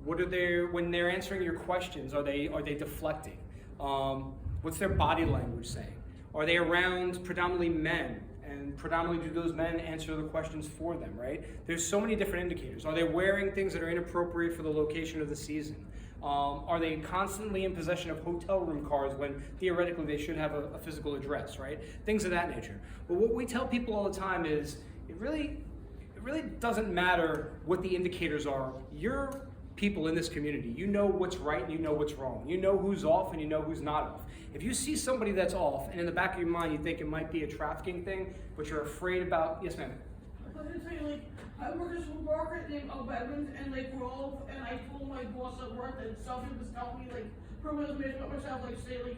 What are when they're answering your questions, are they deflecting? What's their body language saying? Are they around predominantly men? And predominantly do those men answer the questions for them, right? There's so many different indicators. Are they wearing things that are inappropriate for the location of the season? Are they constantly in possession of hotel room cards when theoretically they should have a physical address, right? Things of that nature. But what we tell people all the time is it really doesn't matter what the indicators are. You're people in this community. You know what's right and you know what's wrong. You know who's off and you know who's not off. If you see somebody that's off and in the back of your mind you think it might be a trafficking thing, but you're afraid about, yes ma'am? I was gonna say, I work at a supermarket named Evans, and we're all, and I told my boss at work that something was telling me, probably information about myself, say,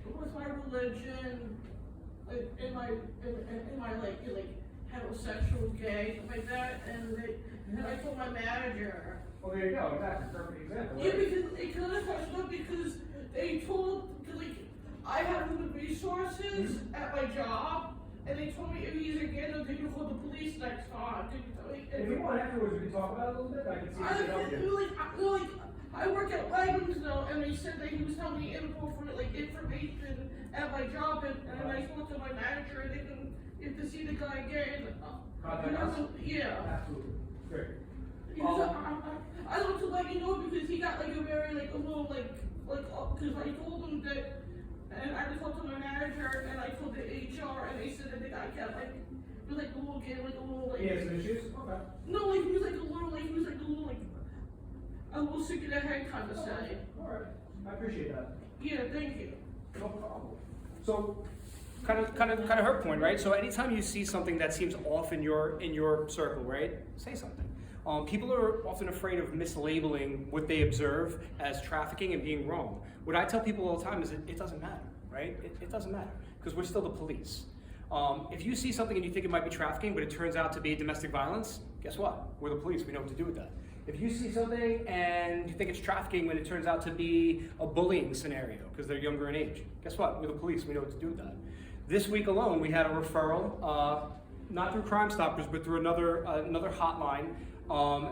what's my religion, am I heterosexual, gay, stuff like that, and I told my manager. Well, there you go. That's a perfect example. Yeah, because it kind of touched up because they told, I have human resources at my job, and they told me if he's again, they'll take you call the police next time. If you want afterwards, we can talk about it a little bit. I can see if I can help you. I work at Wagons now, and they said that he was telling me info for information at my job, and I spoke to my manager, and they can, if they see the guy again, yeah. Absolutely. Great. Because I want to let you know because he got a very a little because I told him that, and I just talked to my manager and I told the HR and they said that the guy kept it was a little kid, He has some issues? Okay. No, he was a little sick in the head kind of say. Alright. I appreciate that. Yeah, thank you. No problem. So kind of her point, right? So anytime you see something that seems off in your circle, right? Say something. People are often afraid of mislabeling what they observe as trafficking and being wrong. What I tell people all the time is it doesn't matter, right? It doesn't matter because we're still the police. If you see something and you think it might be trafficking, but it turns out to be domestic violence, guess what? We're the police, we know what to do with that. If you see something and you think it's trafficking when it turns out to be a bullying scenario because they're younger in age, guess what? We're the police, we know what to do with that. This week alone, we had a referral, not through Crime Stoppers, but through another hotline,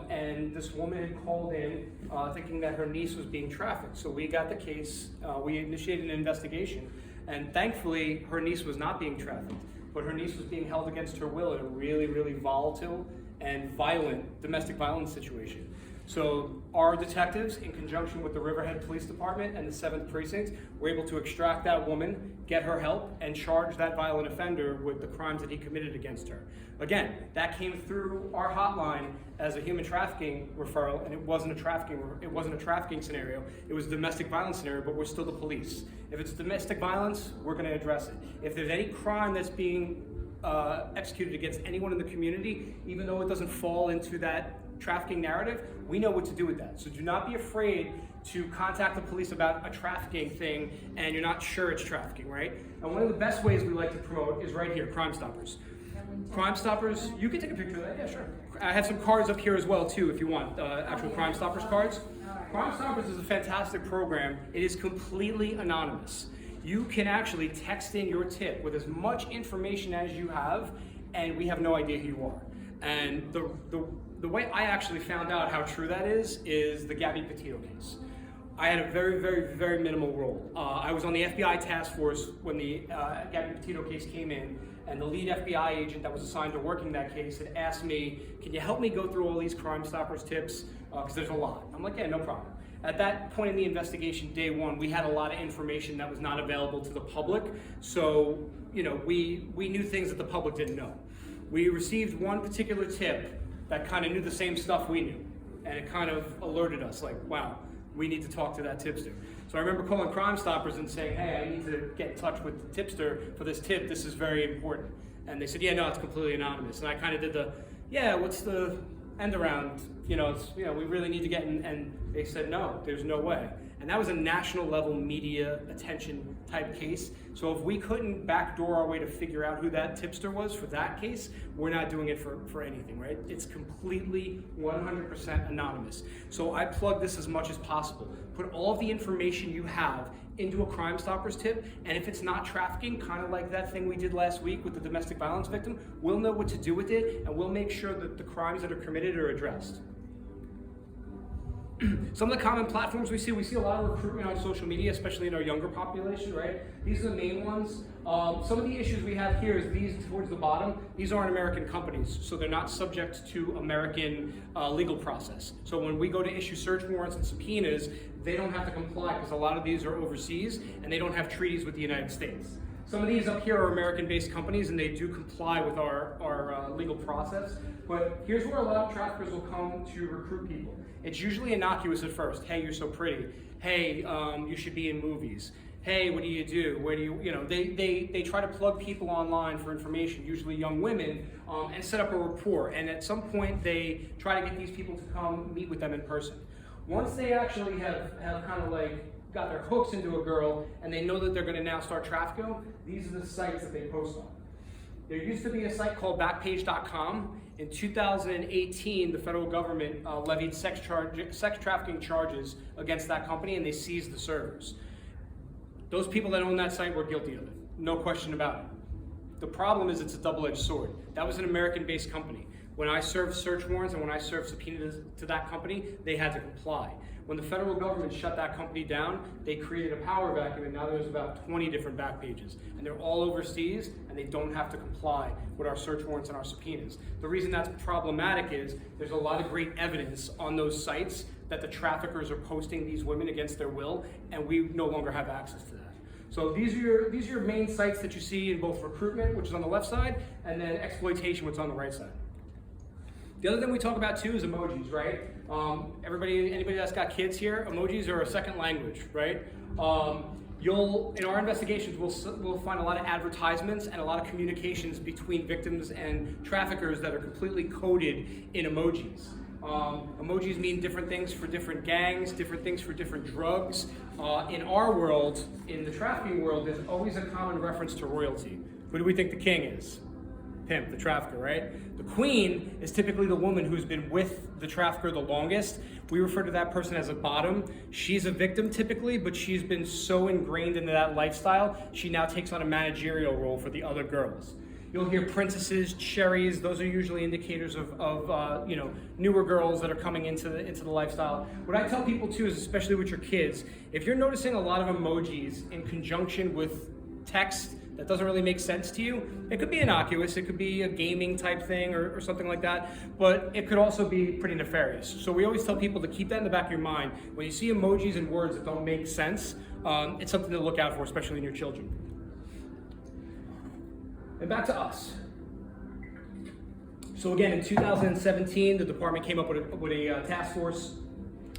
and this woman had called in thinking that her niece was being trafficked. So we got the case, we initiated an investigation, and thankfully her niece was not being trafficked, but her niece was being held against her will in a really, really volatile and violent domestic violence situation. So our detectives, in conjunction with the Riverhead Police Department and the 7th Precinct, were able to extract that woman, get her help, and charge that violent offender with the crimes that he committed against her. Again, that came through our hotline as a human trafficking referral, and it wasn't a trafficking scenario. It was a domestic violence scenario, but we're still the police. If it's domestic violence, we're going to address it. If there's any crime that's being executed against anyone in the community, even though it doesn't fall into that trafficking narrative, we know what to do with that. So do not be afraid to contact the police about a trafficking thing and you're not sure it's trafficking, right? And one of the best ways we like to promote is right here, Crime Stoppers. Crime Stoppers, you can take a picture of that, yeah, sure. I have some cards up here as well too, if you want, actual Crime Stoppers cards. Crime Stoppers is a fantastic program. It is completely anonymous. You can actually text in your tip with as much information as you have, and we have no idea who you are. And the way I actually found out how true that is the Gabby Petito case. I had a very, very, very minimal role. I was on the FBI task force when the Gabby Petito case came in, and the lead FBI agent that was assigned to working that case had asked me, can you help me go through all these Crime Stoppers tips? Because there's a lot. I'm like, yeah, no problem. At that point in the investigation, day one, we had a lot of information that was not available to the public. So, you know, we knew things that the public didn't know. We received one particular tip that kind of knew the same stuff we knew. And it kind of alerted us like, wow, we need to talk to that tipster. So I remember calling Crime Stoppers and saying, hey, I need to get in touch with the tipster for this tip. This is very important. And they said, yeah, no, it's completely anonymous. And I kind of did the, yeah, what's the end around? You know, we really need to get in. And they said, no, there's no way. And that was a national level media attention type case. So if we couldn't backdoor our way to figure out who that tipster was for that case, we're not doing it for anything, right? It's completely 100% anonymous. So I plug this as much as possible. Put all of the information you have into a Crime Stoppers tip, and if it's not trafficking, kind of like that thing we did last week with the domestic violence victim, we'll know what to do with it, and we'll make sure that the crimes that are committed are addressed. Some of the common platforms we see a lot of recruitment on social media, especially in our younger population, right? These are the main ones. Some of the issues we have here is these towards the bottom. These aren't American companies, so they're not subject to American legal process. So when we go to issue search warrants and subpoenas, they don't have to comply because a lot of these are overseas and they don't have treaties with the United States. Some of these up here are American-based companies and they do comply with our legal process. But here's where a lot of traffickers will come to recruit people. It's usually innocuous at first. Hey, you're so pretty. Hey, you should be in movies. Hey, what do you do? Where do you know, they try to plug people online for information, usually young women, and set up a rapport. And at some point, they try to get these people to come meet with them in person. Once they actually have kind of like got their hooks into a girl and they know that they're going to now start trafficking, these are the sites that they post on. There used to be a site called Backpage.com. In 2018, the federal government levied sex trafficking charges against that company and they seized the servers. Those people that own that site were guilty of it, no question about it. The problem is it's a double-edged sword. That was an American-based company. When I served search warrants and when I served subpoenas to that company, they had to comply. When the federal government shut that company down, they created a power vacuum and now there's about 20 different back pages. And they're all overseas and they don't have to comply with our search warrants and our subpoenas. The reason that's problematic is there's a lot of great evidence on those sites that the traffickers are posting these women against their will and we no longer have access to that. So these are your main sites that you see in both recruitment, which is on the left side, and then exploitation, which is on the right side. The other thing we talk about too is emojis, right? Anybody that's got kids here, emojis are a second language, right? In our investigations, we'll find a lot of advertisements and a lot of communications between victims and traffickers that are completely coded in emojis. Emojis mean different things for different gangs, different things for different drugs. In our world, in the trafficking world, there's always a common reference to royalty. Who do we think the king is? Pimp, the trafficker, right? The queen is typically the woman who's been with the trafficker the longest. We refer to that person as a bottom. She's a victim typically, but she's been so ingrained into that lifestyle, she now takes on a managerial role for the other girls. You'll hear princesses, cherries. Those are usually indicators of newer girls that are coming into the lifestyle. What I tell people too is, especially with your kids, if you're noticing a lot of emojis in conjunction with text that doesn't really make sense to you, it could be innocuous, it could be a gaming type thing or something like that, but it could also be pretty nefarious. So we always tell people to keep that in the back of your mind. When you see emojis and words that don't make sense, it's something to look out for, especially in your children. And back to us. So again, in 2017, the department came up with a task force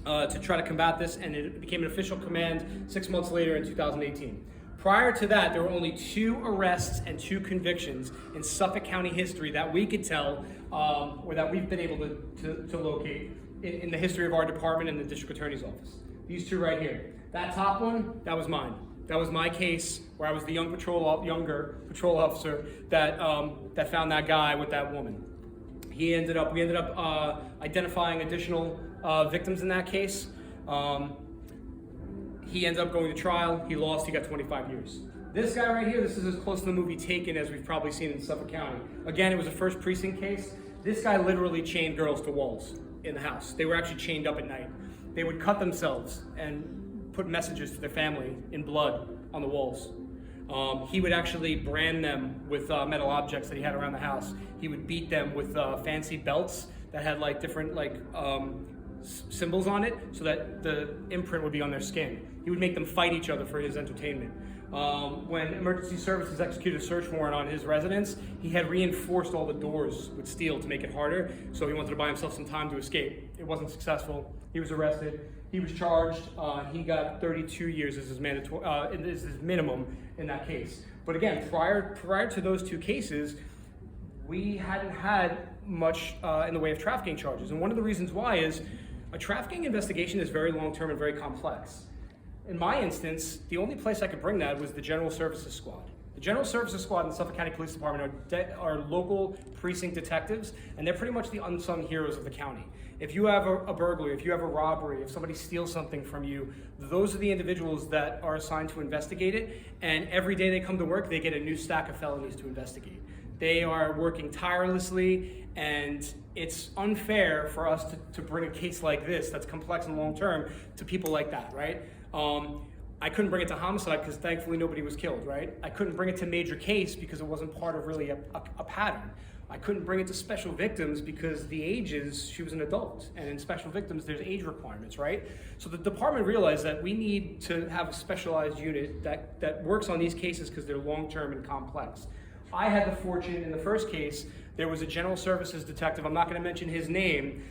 to try to combat this, and it became an official command 6 months later in 2018. Prior to that, there were only 2 arrests and 2 convictions in Suffolk County history that we could tell, or that we've been able to locate in the history of our department and the district attorney's office. These 2 right here. That top one, that was mine. That was my case where I was the younger patrol officer that found that guy with that woman. We ended up identifying additional victims in that case. He ended up going to trial. He lost. He got 25 years. This guy right here, this is as close to the movie Taken as we've probably seen in Suffolk County. Again, it was a first precinct case. This guy literally chained girls to walls in the house. They were actually chained up at night. They would cut themselves and put messages to their family in blood on the walls. He would actually brand them with metal objects that he had around the house. He would beat them with fancy belts that had like different symbols on it so that the imprint would be on their skin. He would make them fight each other for his entertainment. When emergency services executed a search warrant on his residence, he had reinforced all the doors with steel to make it harder, so he wanted to buy himself some time to escape. It wasn't successful. He was arrested. He was charged. He got 32 years as his minimum in that case. But again, prior to those 2 cases, we hadn't had much in the way of trafficking charges. And one of the reasons why is a trafficking investigation is very long-term and very complex. In my instance, the only place I could bring that was the General Services Squad. The General Services Squad in the Suffolk County Police Department are local precinct detectives, and they're pretty much the unsung heroes of the county. If you have a burglary, if you have a robbery, if somebody steals something from you, those are the individuals that are assigned to investigate it, and every day they come to work, they get a new stack of felonies to investigate. They are working tirelessly, and it's unfair for us to bring a case like this that's complex and long-term to people like that, right? I couldn't bring it to homicide because thankfully nobody was killed, right? I couldn't bring it to major case because it wasn't part of really a pattern. I couldn't bring it to special victims because the ages, she was an adult, and in special victims there's age requirements, right? So the department realized that we need to have a specialized unit that works on these cases because they're long-term and complex. I had the fortune in the first case, there was a general services detective, I'm not gonna mention his name,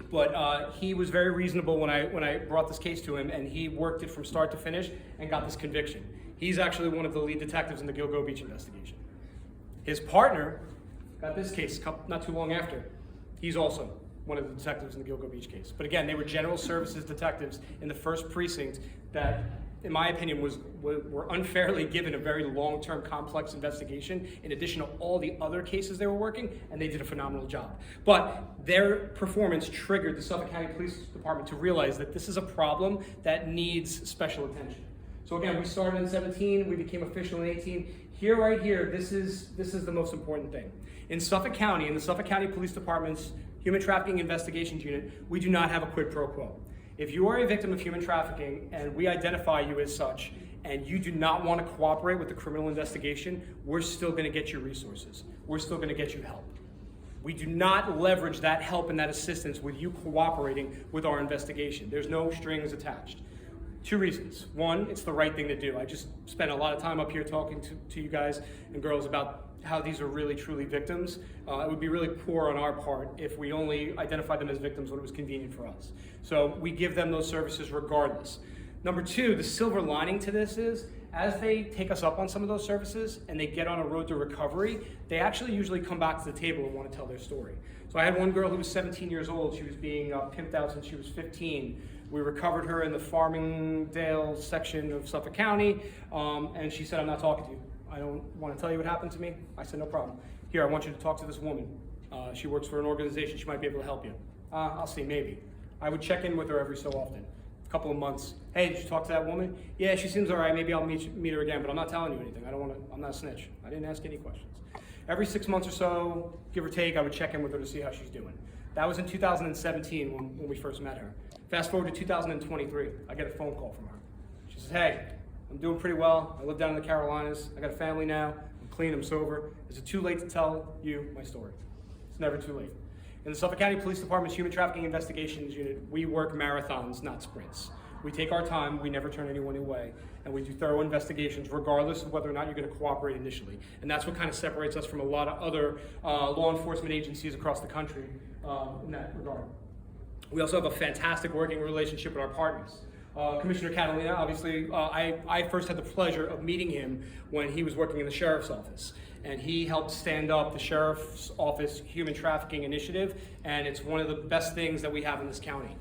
but he was very reasonable when I brought this case to him, and he worked it from start to finish and got this conviction. He's actually one of the lead detectives in the Gilgo Beach investigation. His partner got this case not too long after. He's also one of the detectives in the Gilgo Beach case. But again, they were general services detectives in the first precinct that, in my opinion, were unfairly given a very long-term complex investigation in addition to all the other cases they were working, and they did a phenomenal job. But their performance triggered the Suffolk County Police Department to realize that this is a problem that needs special attention. So again, we started in 17, we became official in 18. Here, right here, this is the most important thing. In Suffolk County, in the Suffolk County Police Department's Human Trafficking Investigations Unit, we do not have a quid pro quo. If you are a victim of human trafficking and we identify you as such, and you do not want to cooperate with the criminal investigation, we're still going to get you resources. We're still going to get you help. We do not leverage that help and that assistance with you cooperating with our investigation. There's no strings attached. 2 reasons. One, it's the right thing to do. I just spent a lot of time up here talking to you guys and girls about how these are really truly victims. It would be really poor on our part if we only identified them as victims when it was convenient for us. So we give them those services regardless. Number 2, the silver lining to this is, as they take us up on some of those services and they get on a road to recovery, they actually usually come back to the table and want to tell their story. So I had one girl who was 17 years old. She was being pimped out since she was 15. We recovered her in the Farmingdale section of Suffolk County, and she said, I'm not talking to you. I don't want to tell you what happened to me. I said, no problem. Here, I want you to talk to this woman. She works for an organization. She might be able to help you. I'll see, maybe. I would check in with her every so often, a couple of months. Hey, did you talk to that woman? Yeah, she seems all right. Maybe I'll meet her again, but I'm not telling you anything. I'm not a snitch. I didn't ask any questions. Every 6 months or so, give or take, I would check in with her to see how she's doing. That was in 2017 when we first met her. Fast forward to 2023, I get a phone call from her. She says, hey, I'm doing pretty well. I live down in the Carolinas. I got a family now. I'm clean, I'm sober. Is it too late to tell you my story? It's never too late. In the Suffolk County Police Department's Human Trafficking Investigations Unit, we work marathons, not sprints. We take our time, we never turn anyone away, and we do thorough investigations regardless of whether or not you're going to cooperate initially. And that's what kind of separates us from a lot of other law enforcement agencies across the country in that regard. We also have a fantastic working relationship with our partners. Commissioner Catalina, obviously, I first had the pleasure of meeting him when he was working in the sheriff's office. And he helped stand up the Sheriff's Office Human Trafficking Initiative, and it's one of the best things that we have in this county.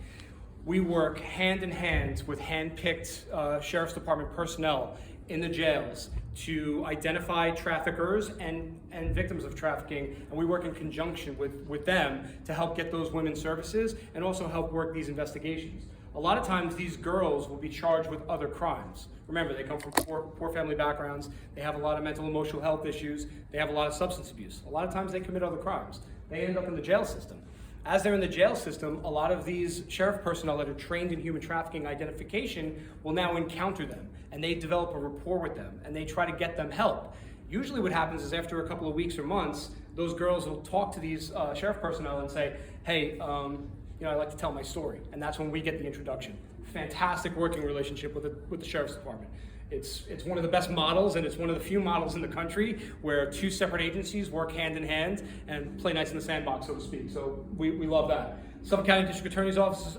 We work hand in hand with hand-picked Sheriff's Department personnel in the jails to identify traffickers and victims of trafficking, and we work in conjunction with them to help get those women services and also help work these investigations. A lot of times these girls will be charged with other crimes. Remember, they come from poor family backgrounds, they have a lot of mental and emotional health issues, they have a lot of substance abuse. A lot of times they commit other crimes. They end up in the jail system. As they're in the jail system, a lot of these sheriff personnel that are trained in human trafficking identification will now encounter them, and they develop a rapport with them, and they try to get them help. Usually what happens is after a couple of weeks or months, those girls will talk to these sheriff personnel and say, hey, I'd like to tell my story. And that's when we get the introduction. Fantastic working relationship with the Sheriff's Department. It's one of the best models, and it's one of the few models in the country where two separate agencies work hand in hand and play nice in the sandbox, so to speak. So we love that. Suffolk County District Attorney's Office,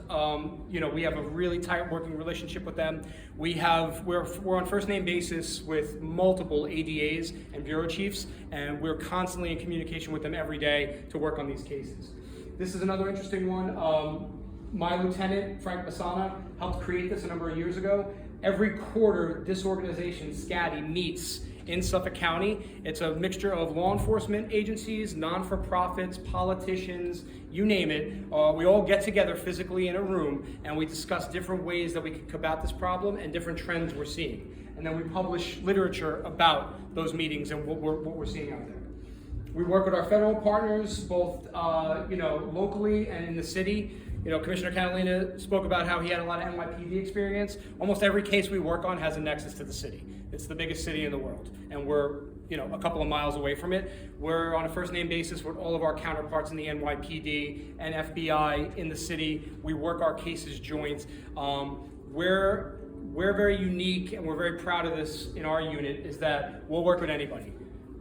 we have a really tight working relationship with them. We're on first name basis with multiple ADAs and bureau chiefs, and we're constantly in communication with them every day to work on these cases. This is another interesting one. My lieutenant, Frank Bassana, helped create this a number of years ago. Every quarter, this organization, SCADI, meets in Suffolk County. It's a mixture of law enforcement agencies, non-for-profits, politicians, you name it. We all get together physically in a room and we discuss different ways that we can combat this problem and different trends we're seeing. And then we publish literature about those meetings and what we're seeing out there. We work with our federal partners, both locally and in the city. Commissioner Catalina spoke about how he had a lot of NYPD experience. Almost every case we work on has a nexus to the city. It's the biggest city in the world, and we're a couple of miles away from it. We're on a first name basis with all of our counterparts in the NYPD and FBI in the city. We work our cases joint. We're very unique, and we're very proud of this in our unit, is that we'll work with anybody.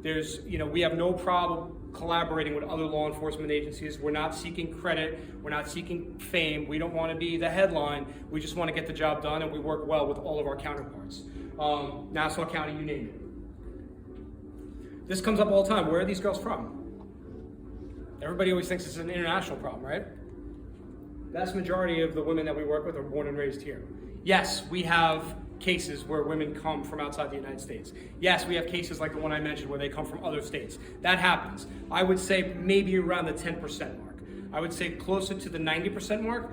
We have no problem collaborating with other law enforcement agencies. We're not seeking credit. We're not seeking fame. We don't want to be the headline. We just want to get the job done, and we work well with all of our counterparts. Nassau County, you name it. This comes up all the time. Where are these girls from? Everybody always thinks it's an international problem, right? Vast majority of the women that we work with are born and raised here. Yes, we have cases where women come from outside the United States. Yes, we have cases like the one I mentioned where they come from other states. That happens. I would say maybe around the 10% mark. I would say closer to the 90% mark.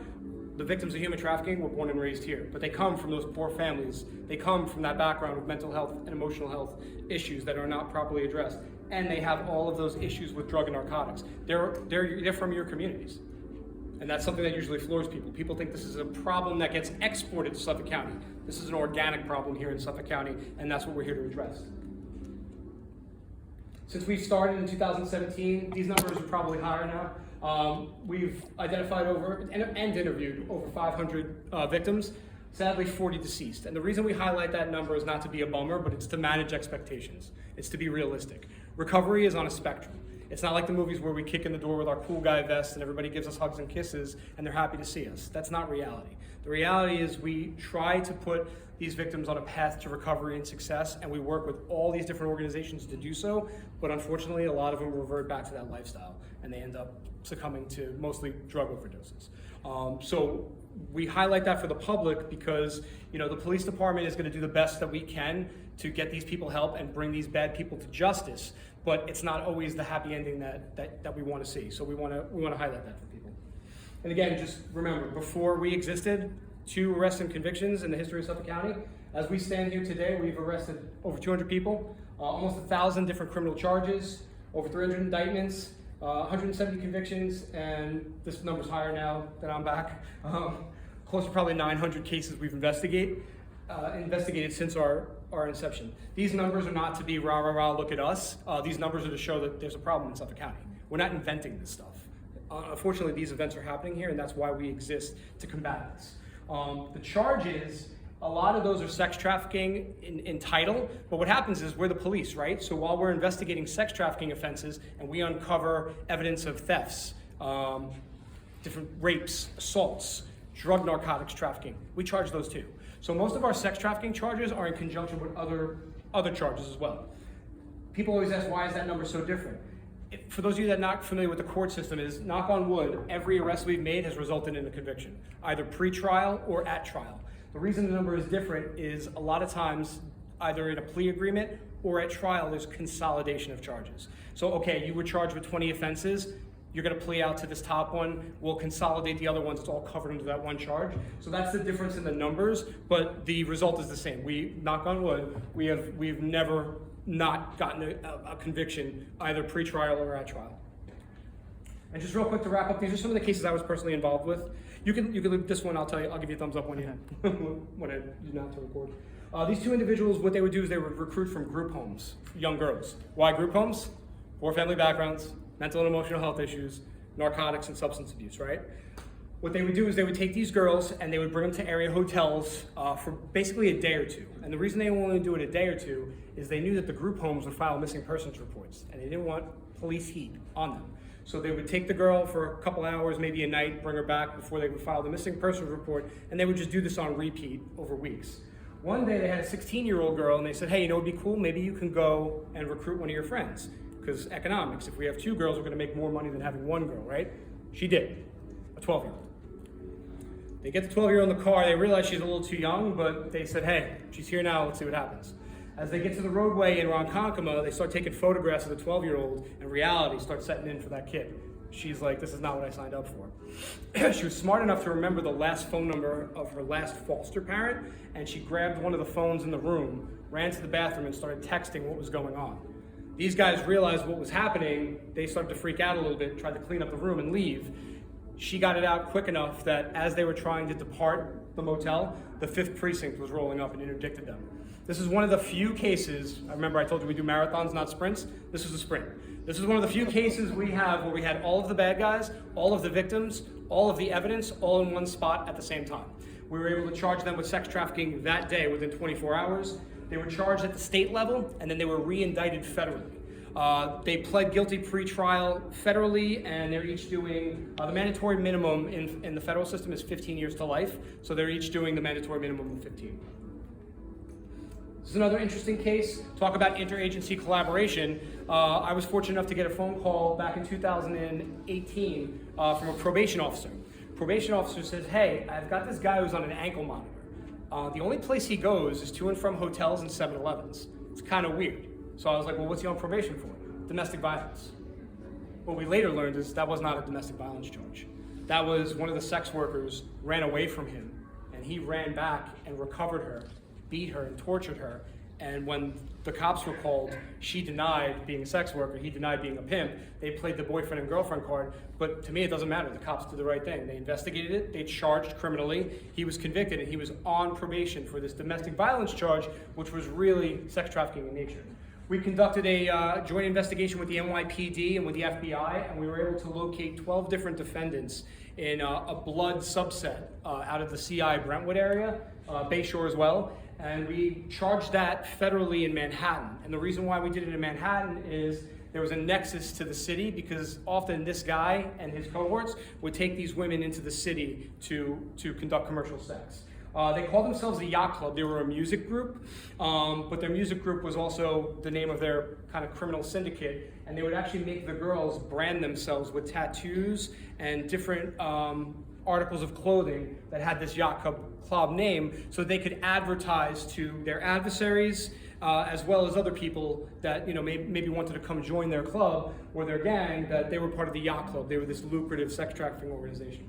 The victims of human trafficking were born and raised here, but they come from those poor families. They come from that background with mental health and emotional health issues that are not properly addressed. And they have all of those issues with drug and narcotics. They're from your communities. And that's something that usually floors people. People think this is a problem that gets exported to Suffolk County. This is an organic problem here in Suffolk County, and that's what we're here to address. Since we started in 2017, these numbers are probably higher now. We've identified and interviewed over 500 victims, sadly 40 deceased. And the reason we highlight that number is not to be a bummer, but it's to manage expectations. It's to be realistic. Recovery is on a spectrum. It's not like the movies where we kick in the door with our cool guy vest and everybody gives us hugs and kisses and they're happy to see us. That's not reality. The reality is we try to put these victims on a path to recovery and success, and we work with all these different organizations to do so, but unfortunately a lot of them revert back to that lifestyle and they end up succumbing to mostly drug overdoses. So we highlight that for the public because the police department is going to do the best that we can to get these people help and bring these bad people to justice, but it's not always the happy ending that we want to see. So we want to highlight that for people. And again, just remember, before we existed, 2 arrests and convictions in the history of Suffolk County. As we stand here today, we've arrested over 200 people, almost 1,000 different criminal charges, over 300 indictments, 170 convictions, and this number's higher now that I'm back. Close to probably 900 cases we've investigated since our inception. These numbers are not to be rah, rah, rah, look at us. These numbers are to show that there's a problem in Suffolk County. We're not inventing this stuff. Unfortunately, these events are happening here, and that's why we exist, to combat this. The charges, a lot of those are sex trafficking in title, but what happens is we're the police, right? So while we're investigating sex trafficking offenses and we uncover evidence of thefts, different rapes, assaults, drug narcotics trafficking, we charge those too. So most of our sex trafficking charges are in conjunction with other charges as well. People always ask, why is that number so different? For those of you that are not familiar with the court system, is, knock on wood, every arrest we've made has resulted in a conviction, either pre-trial or at trial. The reason the number is different is a lot of times, either in a plea agreement or at trial, there's consolidation of charges. So, okay, you were charged with 20 offenses, you're gonna plea out to this top one, we'll consolidate the other ones, it's all covered under that one charge. So that's the difference in the numbers, but the result is the same. We, knock on wood, we've never not gotten a conviction, either pre-trial or at trial. And just real quick to wrap up, these are some of the cases I was personally involved with. You can leave this one, I'll tell you, I'll give you a thumbs up when when I do not to record. These 2 individuals, what they would do is they would recruit from group homes, young girls. Why group homes? Poor family backgrounds, mental and emotional health issues, narcotics and substance abuse, right? What they would do is they would take these girls and they would bring them to area hotels for basically a day or 2. And the reason they only do it a day or 2 is they knew that the group homes would file missing persons reports and they didn't want police heat on them. So they would take the girl for a couple hours, maybe a night, bring her back before they would file the missing persons report, and they would just do this on repeat over weeks. One day they had a 16-year-old girl and they said, hey, you know, it'd be cool, maybe you can go and recruit one of your friends. Because economics, if we have 2 girls, we're gonna make more money than having 1 girl, right? She did, a 12-year-old. They get the 12-year-old in the car, they realize she's a little too young, but they said, hey, she's here now, let's see what happens. As they get to the roadway in Ronkonkoma, they start taking photographs of the 12-year-old, and reality starts setting in for that kid. She's like, this is not what I signed up for. She was smart enough to remember the last phone number of her last foster parent, and she grabbed one of the phones in the room, ran to the bathroom, and started texting what was going on. These guys realized what was happening, they started to freak out a little bit, tried to clean up the room and leave. She got it out quick enough that as they were trying to depart the motel, the 5th precinct was rolling up and interdicted them. This is one of the few cases, I remember I told you we do marathons, not sprints. This is a sprint. This is one of the few cases we have where we had all of the bad guys, all of the victims, all of the evidence, all in one spot at the same time. We were able to charge them with sex trafficking that day within 24 hours. They were charged at the state level, and then they were re-indicted federally. They pled guilty pre-trial federally, and they're each doing, the mandatory minimum in the federal system is 15 years to life, so they're each doing the mandatory minimum of 15. This is another interesting case. Talk about interagency collaboration. I was fortunate enough to get a phone call back in 2018 from a probation officer. Probation officer says, hey, I've got this guy who's on an ankle monitor. The only place he goes is to and from hotels and 7-Elevens. It's kind of weird. So I was like, well, what's he on probation for? Domestic violence. What we later learned is that was not a domestic violence charge. That was one of the sex workers ran away from him, and he ran back and recovered her, beat her and tortured her, and when the cops were called, she denied being a sex worker, he denied being a pimp. They played the boyfriend and girlfriend card, but to me it doesn't matter, the cops did the right thing. They investigated it, they charged criminally, he was convicted, and he was on probation for this domestic violence charge, which was really sex trafficking in nature. We conducted a joint investigation with the NYPD and with the FBI, and we were able to locate 12 different defendants in a blood subset out of the CI Brentwood area, Bayshore as well, and we charged that federally in Manhattan. And the reason why we did it in Manhattan is there was a nexus to the city, because often this guy and his cohorts would take these women into the city to conduct commercial sex. They called themselves the Yacht Club. They were a music group, but their music group was also the name of their kind of criminal syndicate, and they would actually make the girls brand themselves with tattoos and different articles of clothing that had this Yacht Club name, so they could advertise to their adversaries, as well as other people that maybe wanted to come join their club or their gang, that they were part of the yacht club. They were this lucrative sex trafficking organization.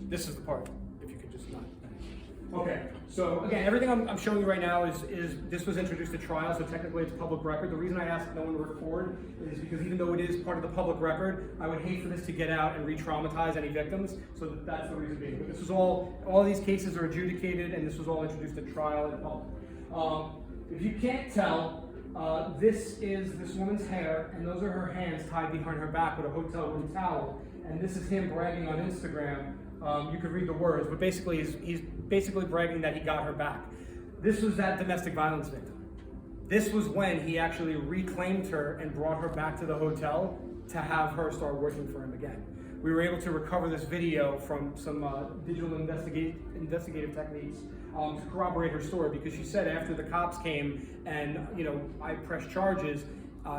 This is the part, if you could just not. Okay, so again, everything I'm showing you right now is this was introduced at trial, so technically it's public record. The reason I asked no one to record is because even though it is part of the public record, I would hate for this to get out and re-traumatize any victims, so that's the reason being. But this was all these cases are adjudicated, and this was all introduced at trial in public. If you can't tell, this is this woman's hair, and those are her hands tied behind her back with a hotel room towel, and this is him bragging on Instagram. You could read the words, but basically he's basically bragging that he got her back. This was that domestic violence victim. This was when he actually reclaimed her and brought her back to the hotel to have her start working for him again. We were able to recover this video from some digital investigative techniques to corroborate her story, because she said after the cops came and I pressed charges,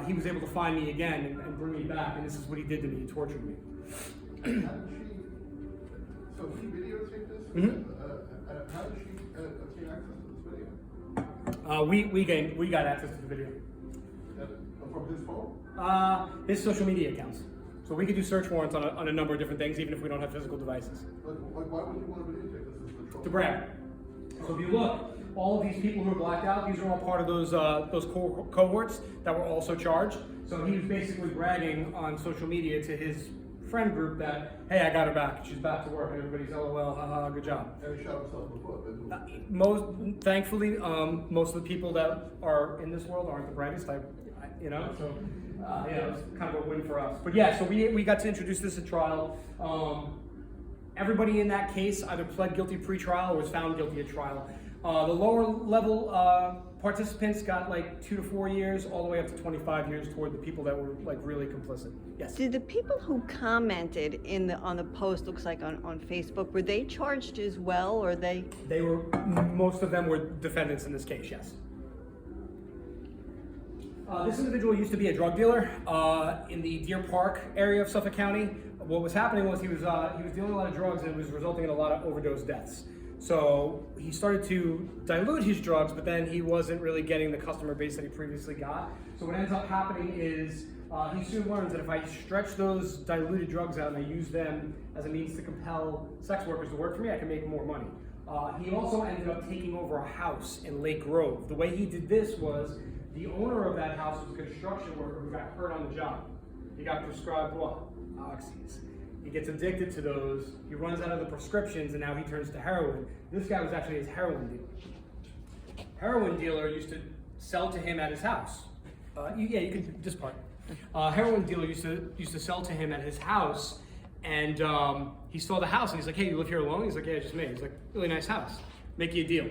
he was able to find me again and bring me back, and this is what he did to me. He tortured me. So she videotaped this? Mm-hmm. How did she obtain access to this video? We got access to the video. From his phone? His social media accounts. So we could do search warrants on a number of different things, even if we don't have physical devices. Like why would you want to videotape this? This is the trouble. To brag. So if you look, all of these people who are blacked out, these are all part of those cohorts that were also charged. So he was basically bragging on social media to his friend group that, hey, I got her back. She's back to work, and everybody's LOL, haha, good job. And he shot himself in the foot. Thankfully, most of the people that are in this world aren't the brightest. So it's kind of a win for us. But yeah, so we got to introduce this at trial. Everybody in that case either pled guilty pre-trial or was found guilty at trial. The lower level participants got like 2 to 4 years, all the way up to 25 years toward the people that were like really complicit. Yes. Did the people who commented on the post, looks like on Facebook, were they charged as well, or they? They were. Most of them were defendants in this case. Yes. This individual used to be a drug dealer in the Deer Park area of Suffolk County. What was happening was he was dealing a lot of drugs, and it was resulting in a lot of overdose deaths. So he started to dilute his drugs, but then he wasn't really getting the customer base that he previously got. So what ends up happening is he soon learns that if I stretch those diluted drugs out and I use them as a means to compel sex workers to work for me, I can make more money. He also ended up taking over a house in Lake Grove. The way he did this was the owner of that house was a construction worker who got hurt on the job. He got prescribed what? Oxys. He gets addicted to those, he runs out of the prescriptions, and now he turns to heroin. This guy was actually his heroin dealer. Heroin dealer used to sell to him at his house. You can, this part. Heroin dealer used to sell to him at his house, and he saw the house, and he's like, hey, you live here alone? He's like, yeah, just me. He's like, really nice house. Make you a deal.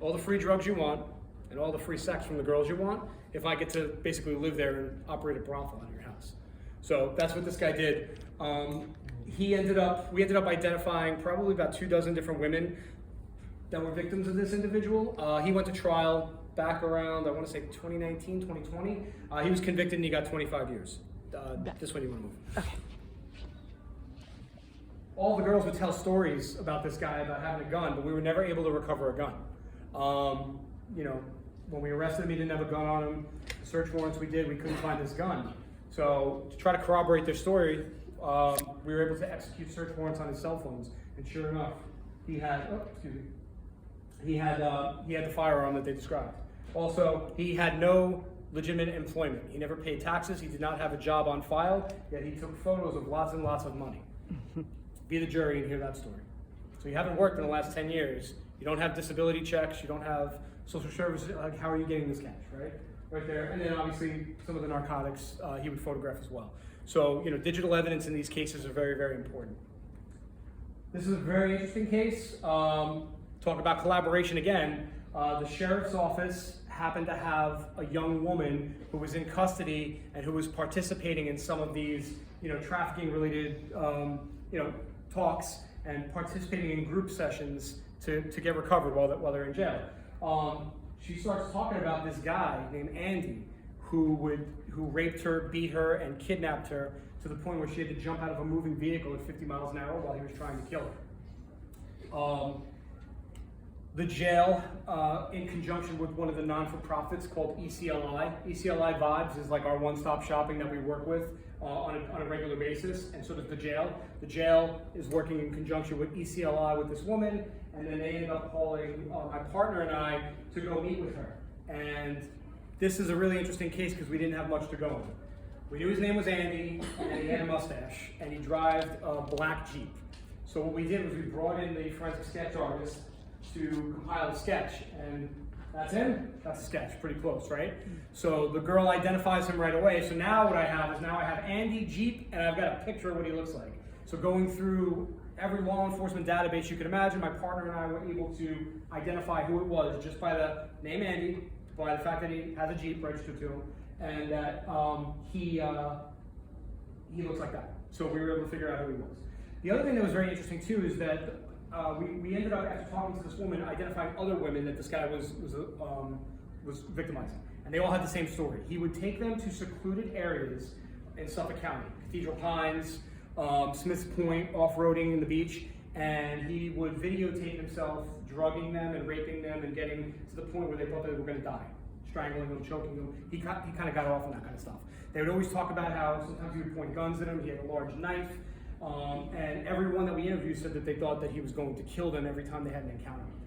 All the free drugs you want, and all the free sex from the girls you want, if I get to basically live there and operate a brothel out of your house. So that's what this guy did. We ended up identifying probably about 24 different women that were victims of this individual. He went to trial back around, I want to say 2019, 2020. He was convicted and he got 25 years. This one you want to move. Okay. All the girls would tell stories about this guy about having a gun, but we were never able to recover a gun. When we arrested him, he didn't have a gun on him. The search warrants we did, we couldn't find his gun. So to try to corroborate their story, we were able to execute search warrants on his cell phones, and sure enough, he had the firearm that they described. Also, he had no legitimate employment. He never paid taxes. He did not have a job on file. Yet he took photos of lots and lots of money. Be the jury and hear that story. So you haven't worked in the last 10 years. You don't have disability checks. You don't have social services. Like, how are you getting this cash, right? Right there. And then obviously some of the narcotics he would photograph as well. So, digital evidence in these cases are very, very important. This is a very interesting case. Talk about collaboration again. The sheriff's office happened to have a young woman who was in custody and who was participating in some of these, trafficking related, talks and participating in group sessions to get recovered while they're in jail. She starts talking about this guy named Andy who raped her, beat her, and kidnapped her to the point where she had to jump out of a moving vehicle at 50 miles an hour while he was trying to kill her. the jail in conjunction with one of the non-for-profits called ECLI. ECLI Vibes is like our one-stop shopping that we work with on a regular basis, and so does the jail. The jail is working in conjunction with ECLI with this woman, and then they ended up calling my partner and I to go meet with her. And this is a really interesting case because we didn't have much to go on. We knew his name was Andy, and he had a mustache, and he drove a black Jeep. So what we did was we brought in the forensic sketch artist to compile a sketch, and that's him, that's a sketch, pretty close, right? So the girl identifies him right away. So now what I have is I have Andy Jeep, and I've got a picture of what he looks like. So going through every law enforcement database you can imagine, my partner and I were able to identify who it was just by the name Andy, by the fact that he has a Jeep registered to him, and that he looks like that. So we were able to figure out who he was. The other thing that was very interesting too is that we ended up, after talking to this woman, identifying other women that this guy was victimizing. And they all had the same story. He would take them to secluded areas in Suffolk County, Cathedral Pines, Smith's Point, off-roading in the beach, and he would videotape himself drugging them and raping them and getting to the point where they thought they were going to die, strangling them, choking them. He kind of got off on that kind of stuff. They would always talk about how sometimes he would point guns at him, he had a large knife, and everyone that we interviewed said that they thought that he was going to kill them every time they had an encounter with him.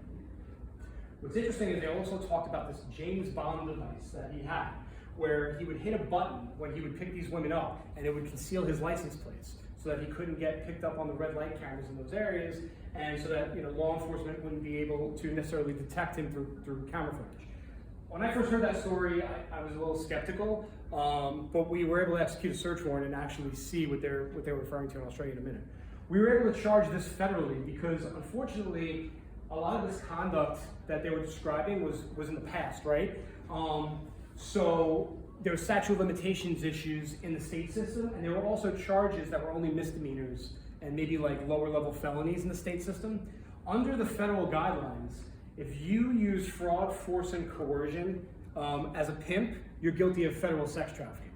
What's interesting is they also talked about this James Bond device that he had, where he would hit a button when he would pick these women up, and it would conceal his license plates so that he couldn't get picked up on the red light cameras in those areas, and so that law enforcement wouldn't be able to necessarily detect him through camera footage. When I first heard that story, I was a little skeptical, but we were able to execute a search warrant and actually see what they were referring to, and I'll show you in a minute. We were able to charge this federally because, unfortunately, a lot of this conduct that they were describing was in the past, right? So there were statute of limitations issues in the state system, and there were also charges that were only misdemeanors and maybe like lower level felonies in the state system. Under the federal guidelines, if you use fraud, force, and coercion as a pimp, you're guilty of federal sex trafficking.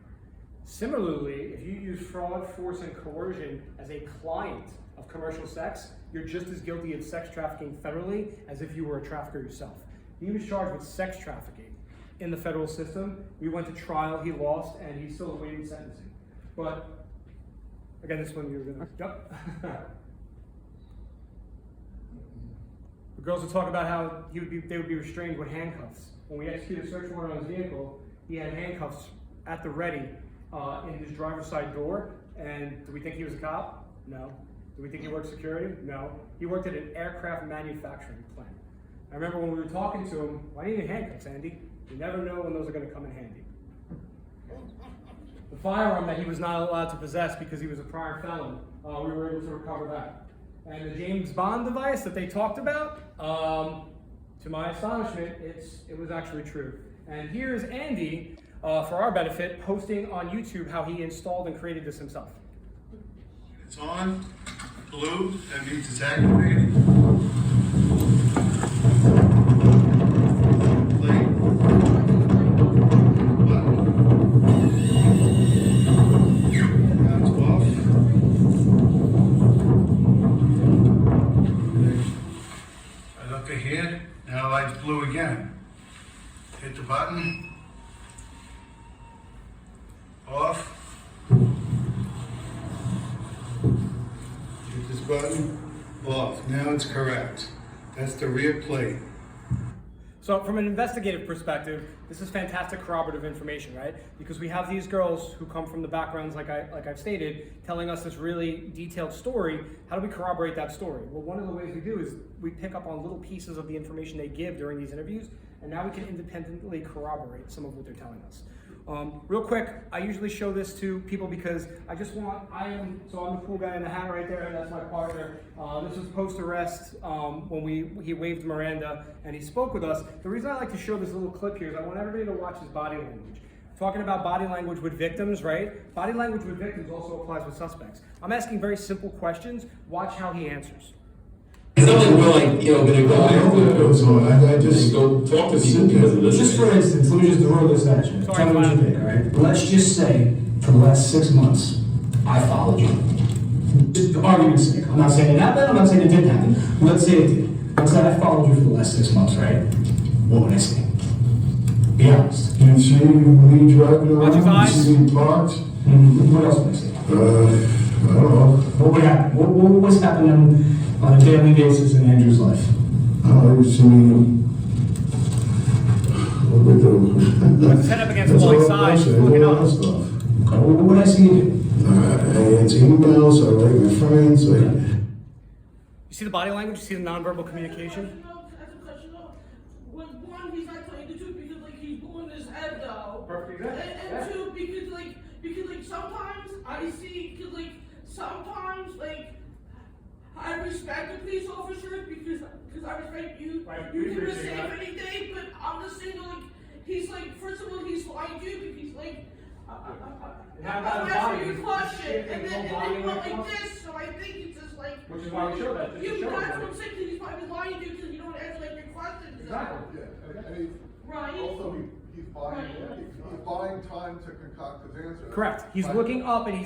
Similarly, if you use fraud, force, and coercion as a client of commercial sex, you're just as guilty of sex trafficking federally as if you were a trafficker yourself. He was charged with sex trafficking in the federal system. We went to trial, he lost, and he's still awaiting sentencing. But, again, this one you're gonna, yep. The girls would talk about how they would be restrained with handcuffs. When we executed a search warrant on his vehicle, he had handcuffs at the ready in his driver's side door. And do we think he was a cop? No. Do we think he worked security? No. He worked at an aircraft manufacturing plant. I remember when we were talking to him, why do you need handcuffs, Andy? You never know when those are going to come in handy. The firearm that he was not allowed to possess because he was a prior felon, we were able to recover that. And the James Bond device that they talked about, to my astonishment, it was actually true. And here's Andy, for our benefit, posting on YouTube how he installed and created this himself. It's on, blue, that means it's activated. Play. Button. Now it's off. I look ahead, now the light's blue again. Hit the button. Off. Hit this button. Off. Now it's correct. That's the rear plate. So from an investigative perspective, this is fantastic corroborative information, right? Because we have these girls who come from the backgrounds, like I've stated, telling us this really detailed story. How do we corroborate that story? Well, one of the ways we do is we pick up on little pieces of the information they give during these interviews, and now we can independently corroborate some of what they're telling us. Real quick, I usually show this to people because I'm the cool guy in the hat right there, and that's my partner. This was post-arrest when he waived Miranda and he spoke with us. The reason I like to show this little clip here is I want everybody to watch his body language. Talking about body language with victims, right? Body language with victims also applies with suspects. I'm asking very simple questions. Watch how he answers. Something we're like, gonna go I just go talk to people because of this. Just for instance, let me just throw this at you. Tell me what you think, all right? Let's just say, for the last 6 months, I followed you. Just for argument's sake. I'm not saying it happened, I'm not saying it didn't happen. Let's say it did. Let's say I followed you for the last 6 months, right? What would I see? Be honest. Did you see when he driving Watch his around? eyes. Did you see him parked? What else would I see? I don't know. What would happen? What's happening on a daily basis in Andrew's life? You see him. What we do? With his head up against the That's wall all side, I say, looking all up. that stuff. Okay, what would I see you do? I answer emails, I write my friends, You see the body language? You see the nonverbal communication? As a question though, when one, he's not telling the truth because like he's pulling his head though. Perfect, And two, because like sometimes I see, cause like sometimes like I respect the police officers because I respect you. Right, You we can appreciate say that. anything, but I'm just saying like he's like first of all he's lying to you because he's like. How about I'm his asking body? you a question, His and then whole body he went language? like this, so I think it's just like. Which is why we show that, just to You, show that's everybody. what I'm saying, 'cause he's probably lying to you because you don't answer like your questions. Exactly. And he's Right? also, he's buying time to concoct his answer. Correct. He's looking up and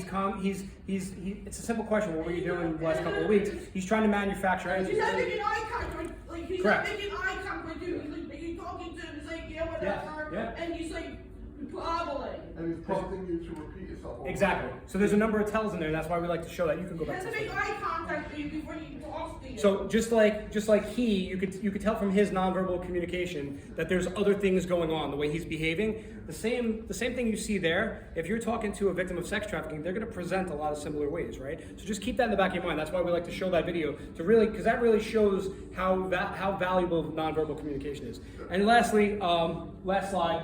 it's a simple question. What were you doing the last couple of weeks? He's trying to manufacture He's answers. not making eye contact, like he's Correct. not making eye contact with you. He's like you're talking to him. He's like yeah whatever, Yeah. and he's like groveling. And he's prompting you to repeat yourself. Exactly. So there's a number of tells in there. That's why we like to show that. You can go He back has to to this. make eye contact with you before he talks to you. So just like you could tell from his nonverbal communication that there's other things going on, the way he's behaving. The same thing you see there, if you're talking to a victim of sex trafficking, they're gonna present a lot of similar ways, right? So just keep that in the back of your mind. That's why we like to show that video to really, because that really shows how valuable nonverbal communication is. And lastly, last slide.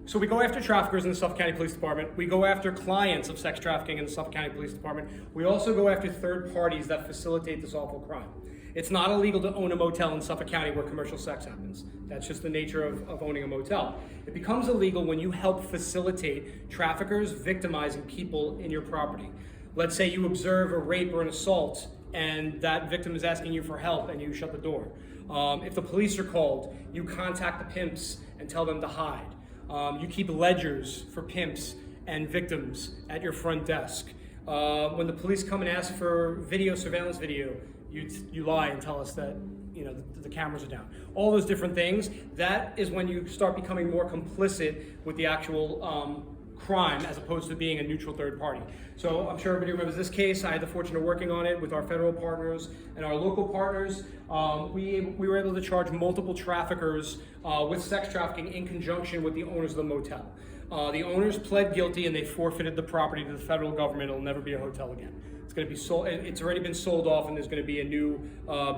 So we go after traffickers in the Suffolk County Police Department. We go after clients of sex trafficking in the Suffolk County Police Department. We also go after third parties that facilitate this awful crime. It's not illegal to own a motel in Suffolk County where commercial sex happens. That's just the nature of owning a motel. It becomes illegal when you help facilitate traffickers victimizing people in your property. Let's say you observe a rape or an assault and that victim is asking you for help and you shut the door. If the police are called, you contact the pimps and tell them to hide. You keep ledgers for pimps and victims at your front desk. When the police come and ask for surveillance video, you lie and tell us that the cameras are down. All those different things. That is when you start becoming more complicit with the actual crime as opposed to being a neutral third party. So I'm sure everybody remembers this case. I had the fortune of working on it with our federal partners and our local partners. We were able to charge multiple traffickers with sex trafficking in conjunction with the owners of the motel. The owners pled guilty and they forfeited the property to the federal government. It'll never be a hotel again. It's going to be sold. It's already been sold off, and there's going to be a new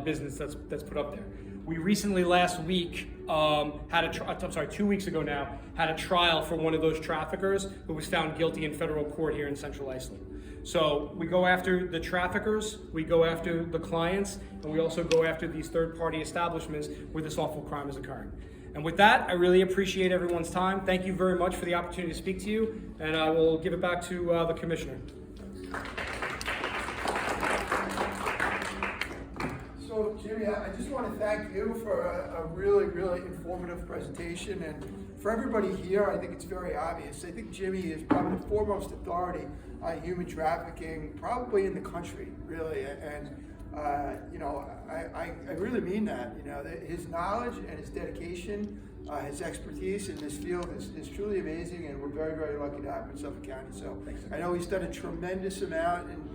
business that's put up there. We recently, last week, 2 weeks ago now, had a trial for one of those traffickers who was found guilty in federal court here in Central Iceland. So we go after the traffickers, we go after the clients, and we also go after these third-party establishments where this awful crime is occurring. And with that, I really appreciate everyone's time. Thank you very much for the opportunity to speak to you, and I will give it back to the commissioner. So, Jimmy, I just want to thank you for a really, really informative presentation. And for everybody here, I think it's very obvious. I think Jimmy is probably the foremost authority on human trafficking, probably in the country, really. And, I really mean that. His knowledge and his dedication, his expertise in this field is truly amazing. And we're very, very lucky to have him in Suffolk County. So I know he's done a tremendous amount. And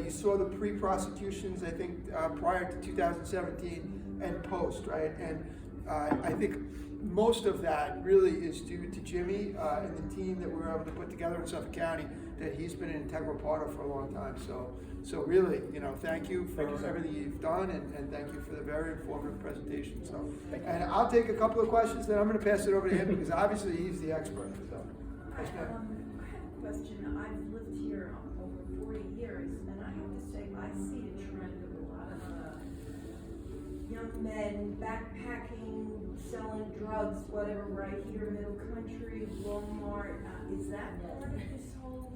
you saw the pre-prosecutions, I think, prior to 2017 and post, right? And I think most of that really is due to Jimmy and the team that we were able to put together in Suffolk County that he's been an integral part of for a long time. So really, thank you for everything you've done, and thank you for the very informative presentation. So, and I'll take a couple of questions, then I'm going to pass it over to him because obviously he's the expert. So, I have a question. I've lived here over 40 years, and I have to say I see a trend of a lot of young men backpacking, selling drugs, whatever, right here in Middle Country, Walmart. Is that part of this whole?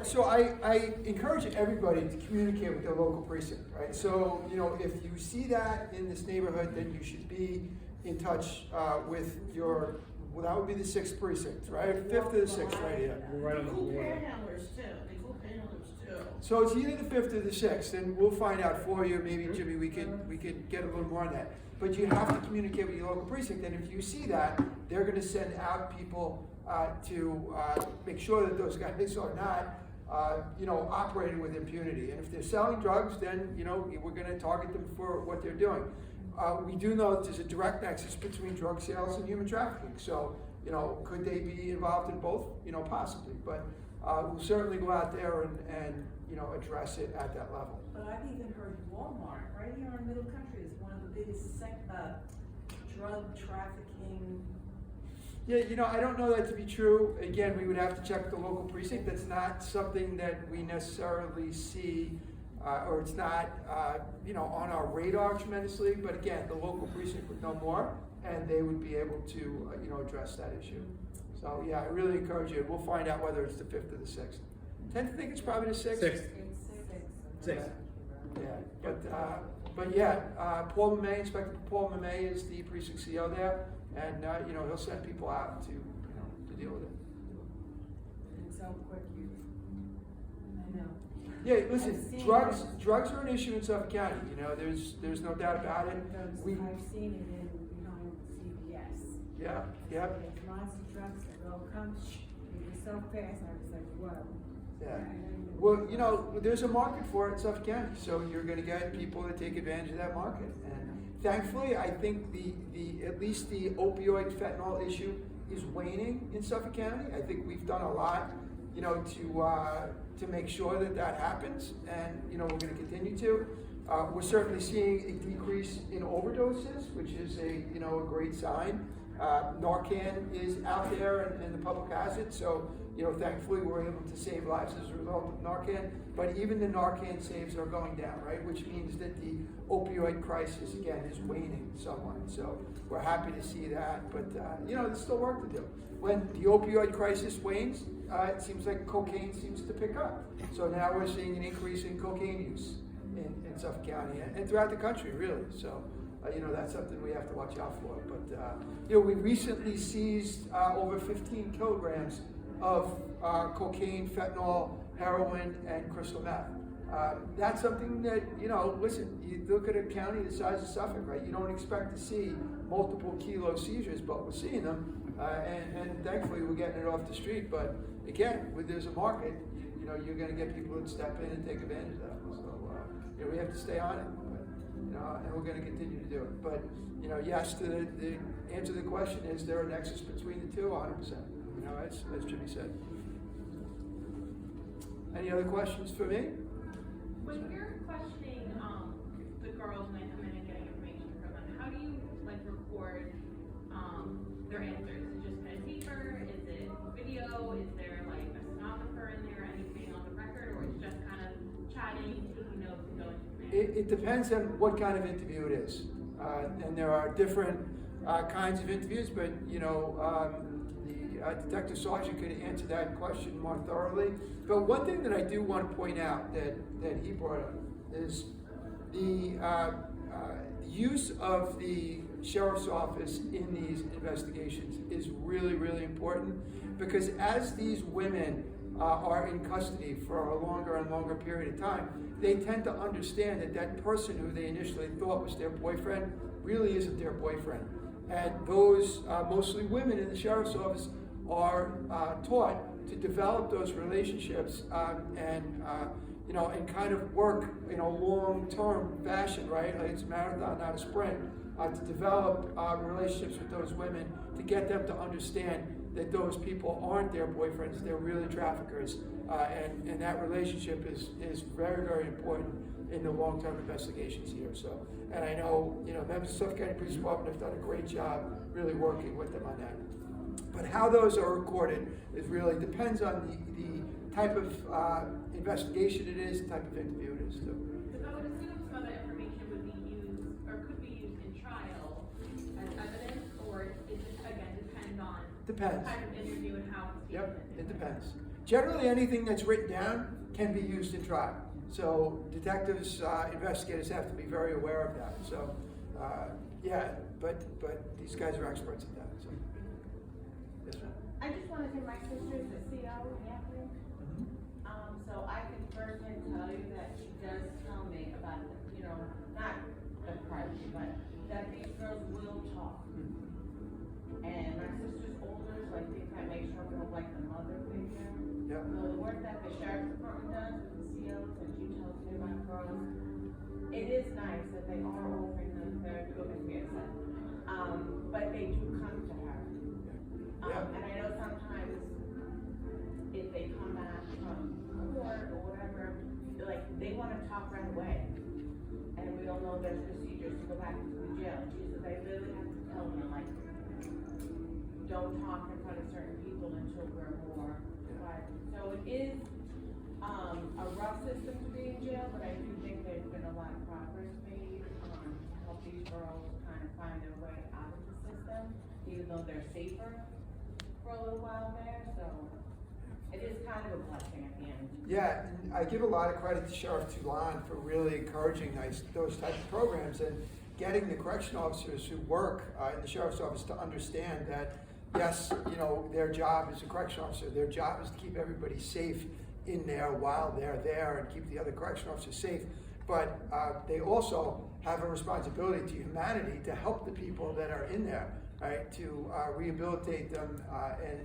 So I encourage everybody to communicate with their local precinct, right? So, if you see that in this neighborhood, then you should be in touch with your, well, that would be the 6th precinct, right? 5th to the 6th right here. We're right on the Cool border. panhandlers too. They cool panhandlers too. So it's either the 5th or the 6th, and we'll find out for you. Maybe Jimmy, we could get a little more on that. But you have to communicate with your local precinct, and if you see that, they're going to send out people to make sure that those guys are not, operating with impunity. And if they're selling drugs, then we're going to target them for what they're doing. We do know that there's a direct nexus between drug sales and human trafficking. So could they be involved in both? Possibly, but we'll certainly go out there and address it at that level. But I've even heard Walmart, right here in Middle Country, is one of the biggest drug trafficking. Yeah, I don't know that to be true. Again, we would have to check the local precinct. That's not something that we necessarily see, or it's not, on our radar tremendously. But again, the local precinct would know more, and they would be able to, address that issue. So yeah, I really encourage you. We'll find out whether it's the 5th or the 6th. I tend to think it's probably the 6th. Sixth. Yeah, but yeah, Paul Mamay, Inspector Paul Mamay is the precinct CO there, and he'll send people out to deal with it. It's so quick, I know. Yeah, listen, I've seen drugs are an issue in Suffolk County. There's no doubt about it. I've seen it in behind CVS. Yeah. There's lots of trucks that will come, they go so fast, I was like, whoa. Yeah. Well, there's a market for it in Suffolk County, so you're going to get people that take advantage of that market. And thankfully, I think at least the opioid fentanyl issue is waning in Suffolk County. I think we've done a lot, to make sure that happens, and we're going to continue to. We're certainly seeing a decrease in overdoses, which is a great sign. Narcan is out there, and the public has it, so thankfully we're able to save lives as a result of Narcan. But even the Narcan saves are going down, right? Which means that the opioid crisis again is waning somewhat. So we're happy to see that, but there's still work to do. When the opioid crisis wanes, it seems like cocaine seems to pick up. So now we're seeing an increase in cocaine use in Suffolk County and throughout the country, really. So. That's something we have to watch out for. But, we recently seized over 15 kilograms of cocaine, fentanyl, heroin, and crystal meth. That's something that, listen, you look at a county the size of Suffolk, right? You don't expect to see multiple kilo seizures, but we're seeing them. And thankfully we're getting it off the street. But again, when there's a market, you're going to get people that step in and take advantage of that. So, we have to stay on it. And we're going to continue to do it. But, yes, the answer to the question is there a nexus between the two? 100%, as Jimmy said. Any other questions for me? When you're questioning the girls when they come in and getting information from them, how do you record their answers? Is it just pen and paper? Is it video? Is there a stenographer in there or anything on the record? Or it's just kind of chatting, taking notes, and going from there? It depends on what kind of interview it is. And there are different kinds of interviews, but the detective sergeant could answer that question more thoroughly. But one thing that I do want to point out that he brought up is the use of the sheriff's office in these investigations is really, really important, because as these women are in custody for a longer and longer period of time, they tend to understand that person who they initially thought was their boyfriend really isn't their boyfriend. And those, mostly women in the sheriff's office, are taught to develop those relationships and kind of work in a long-term fashion, right? Like it's a marathon, not a sprint, to develop relationships with those women, to get them to understand that those people aren't their boyfriends, they're really traffickers. And that relationship is very, very important in the long-term investigations here. So, and I know, members of Suffolk County Police Department have done a great job really working with them on that. But how those are recorded is really depends on the type of investigation it is, the type of interview it is too. Because I would assume some of that information would be used, or could be used in trial as evidence, or it just, again, depends on Depends. the type of interview and how it's being Yep, presented. it depends. Generally, anything that's written down can be used in trial. So detectives, investigators have to be very aware of that. So, but these guys are experts at that. So, yes, ma'am. I just want to say my sister's a CO in Anthony. So I can first into she does tell me about, not the privacy, but that these girls will talk. And my sister's older, so I think that makes her more like the mother figure. Yep. So the work that the sheriff's department does with the COs, and she tells me about girls, it is nice that they are offering them therapy, but they do come to her. And I know sometimes if they come back from court or whatever, like they want to talk right away, and we don't know there's procedures to go back into the jail. She says I literally have to tell them like, don't talk in front of certain people until we're more quiet. So it is a rough system to be in jail, but I do think there's been a lot of progress made to help these girls kind of find their way out of the system, even though they're safer for a little while there. So it is kind of a blessing at the end. Yeah, and I give a lot of credit to Sheriff Toulon for really encouraging those type of programs and getting the correction officers who work in the sheriff's office to understand that, yes, their job as a correction officer, their job is to keep everybody safe in there while they're there and keep the other correction officers safe. But they also have a responsibility to humanity to help the people that are in there, right? To rehabilitate them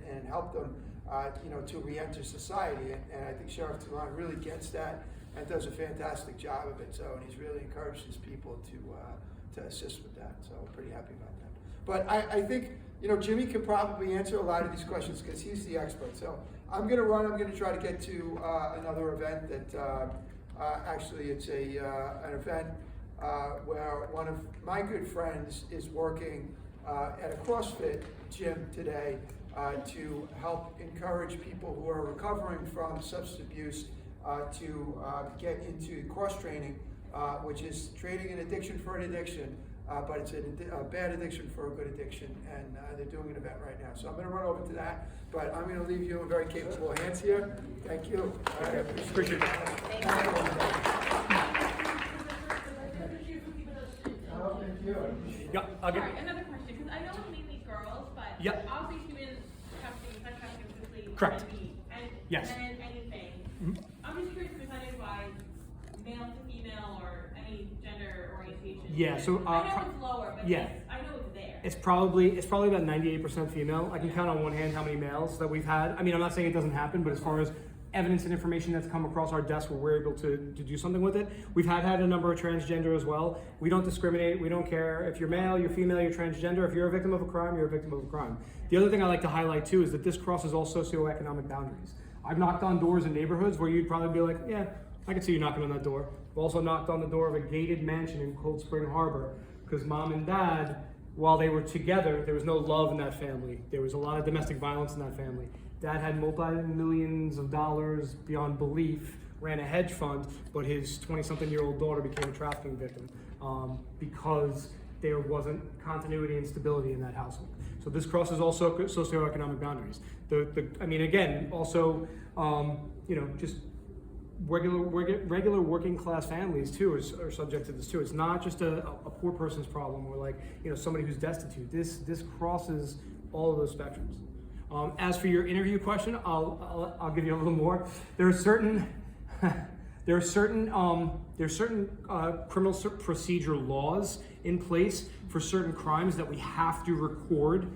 and help them, to re-enter society. And I think Sheriff Toulon really gets that and does a fantastic job of it. So, and he's really encouraged his people to assist with that. So, pretty happy about that. But I think, Jimmy could probably answer a lot of these questions because he's the expert. So I'm going to try to get to another event that actually it's an event where one of my good friends is working at a CrossFit gym today to help encourage people who are recovering from substance abuse to get into cross training, which is trading an addiction for an addiction. But it's a bad addiction for a good addiction, and they're doing an event right now. So I'm going to run over to that, but I'm going to leave you in very capable hands here. Thank you. All right, appreciate it. Thank you. Yeah, I'll Sorry, another question, because I know it's mainly girls, but Yeah. obviously human trafficking, sex trafficking specifically Correct. can be Yes. and anything. Mhm. I'm just curious percentage-wise, male to female or any gender orientation. Yeah, so, I know it's lower, but yeah. I know it's there. It's probably about 98% female. I can count on one hand how many males that we've had. I mean, I'm not saying it doesn't happen, but as far as evidence and information that's come across our desk where we're able to do something with it, we've had a number of transgender as well. We don't discriminate. We don't care if you're male, you're female, you're transgender. If you're a victim of a crime, you're a victim of a crime. The other thing I like to highlight too is that this crosses all socioeconomic boundaries. I've knocked on doors in neighborhoods where you'd probably be like, yeah, I can see you knocking on that door. I've also knocked on the door of a gated mansion in Cold Spring Harbor because mom and dad, while they were together, there was no love in that family. There was a lot of domestic violence in that family. Dad had multi-millions of dollars beyond belief, ran a hedge fund, but his 20-something-year-old daughter became a trafficking victim because there wasn't continuity and stability in that household. So this crosses also socioeconomic boundaries. Also, just regular working class families too are subject to this too. It's not just a poor person's problem or somebody who's destitute. This crosses all of those spectrums. As for your interview question, I'll give you a little more. There are certain criminal procedure laws in place for certain crimes that we have to record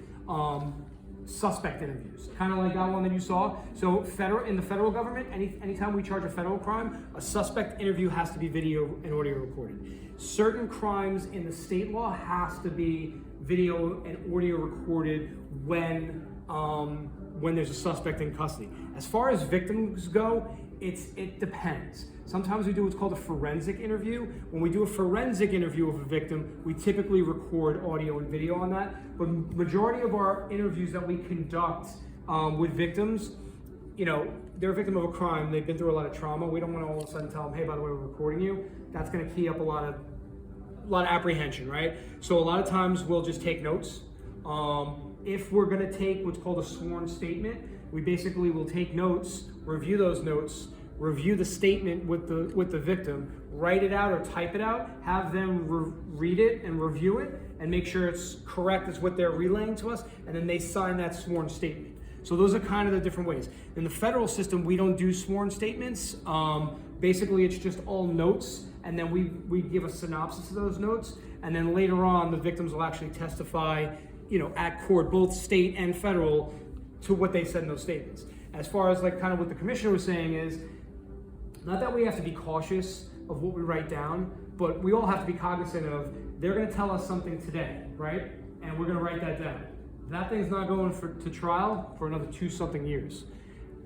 suspect interviews, kind of like that one that you saw. So in the federal government, anytime we charge a federal crime, a suspect interview has to be video and audio recorded. Certain crimes in the state law has to be video and audio recorded when there's a suspect in custody. As far as victims go, it depends. Sometimes we do what's called a forensic interview. When we do a forensic interview of a victim, we typically record audio and video on that. But majority of our interviews that we conduct with victims, they're a victim of a crime, they've been through a lot of trauma. We don't want to all of a sudden tell them, hey, by the way, we're recording you. That's going to key up a lot of apprehension, right? So a lot of times we'll just take notes. If we're going to take what's called a sworn statement, we basically will take notes, review those notes, review the statement with the victim, write it out or type it out, have them read it and review it, and make sure it's correct as what they're relaying to us, and then they sign that sworn statement. So those are kind of the different ways. In the federal system, we don't do sworn statements. Basically, it's just all notes, and then we give a synopsis of those notes, and then later on, the victims will actually testify, at court, both state and federal, to what they said in those statements. As far as like kind of what the commissioner was saying is, not that we have to be cautious of what we write down, but we all have to be cognizant of, they're gonna tell us something today, right? And we're gonna write that down. That thing's not going to trial for another 2-something years.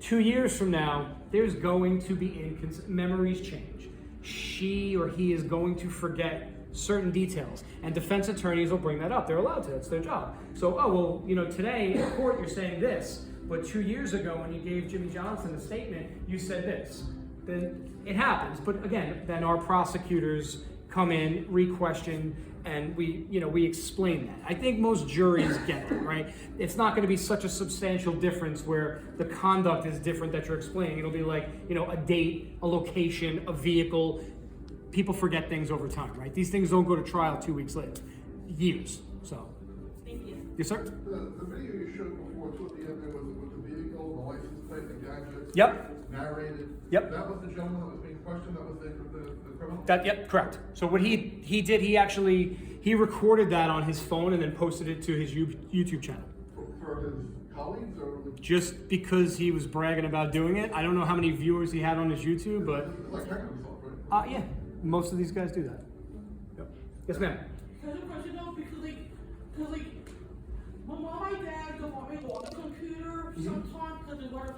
2 years from now, there's going to be memories change. She or he is going to forget certain details, and defense attorneys will bring that up. They're allowed to, it's their job. So, today in court you're saying this, but 2 years ago when you gave Jimmy Johnson a statement, you said this. Then it happens, but again, then our prosecutors come in, re-question, and we explain that. I think most juries get it, right? It's not going to be such a substantial difference where the conduct is different that you're explaining. It'll be like, a date, a location, a vehicle. People forget things over time, right? These things don't go to trial 2 weeks later, years. So, Thank you. Yes, sir. The video you showed before, toward the end, there was the vehicle, the license plate, the gadget. Yep. Narrated. Yep. That was the gentleman that was being questioned, that was the criminal? Yep, correct. So what he did, he recorded that on his phone and then posted it to his YouTube channel. For his colleagues or? Just because he was bragging about doing it. I don't know how many viewers he had on his YouTube, but Like hacking himself, right? yeah, most of these guys do that. Yep. Yes, ma'am. There's a question though, because my mom and dad don't want me to go on the computer sometimes because there's a lot of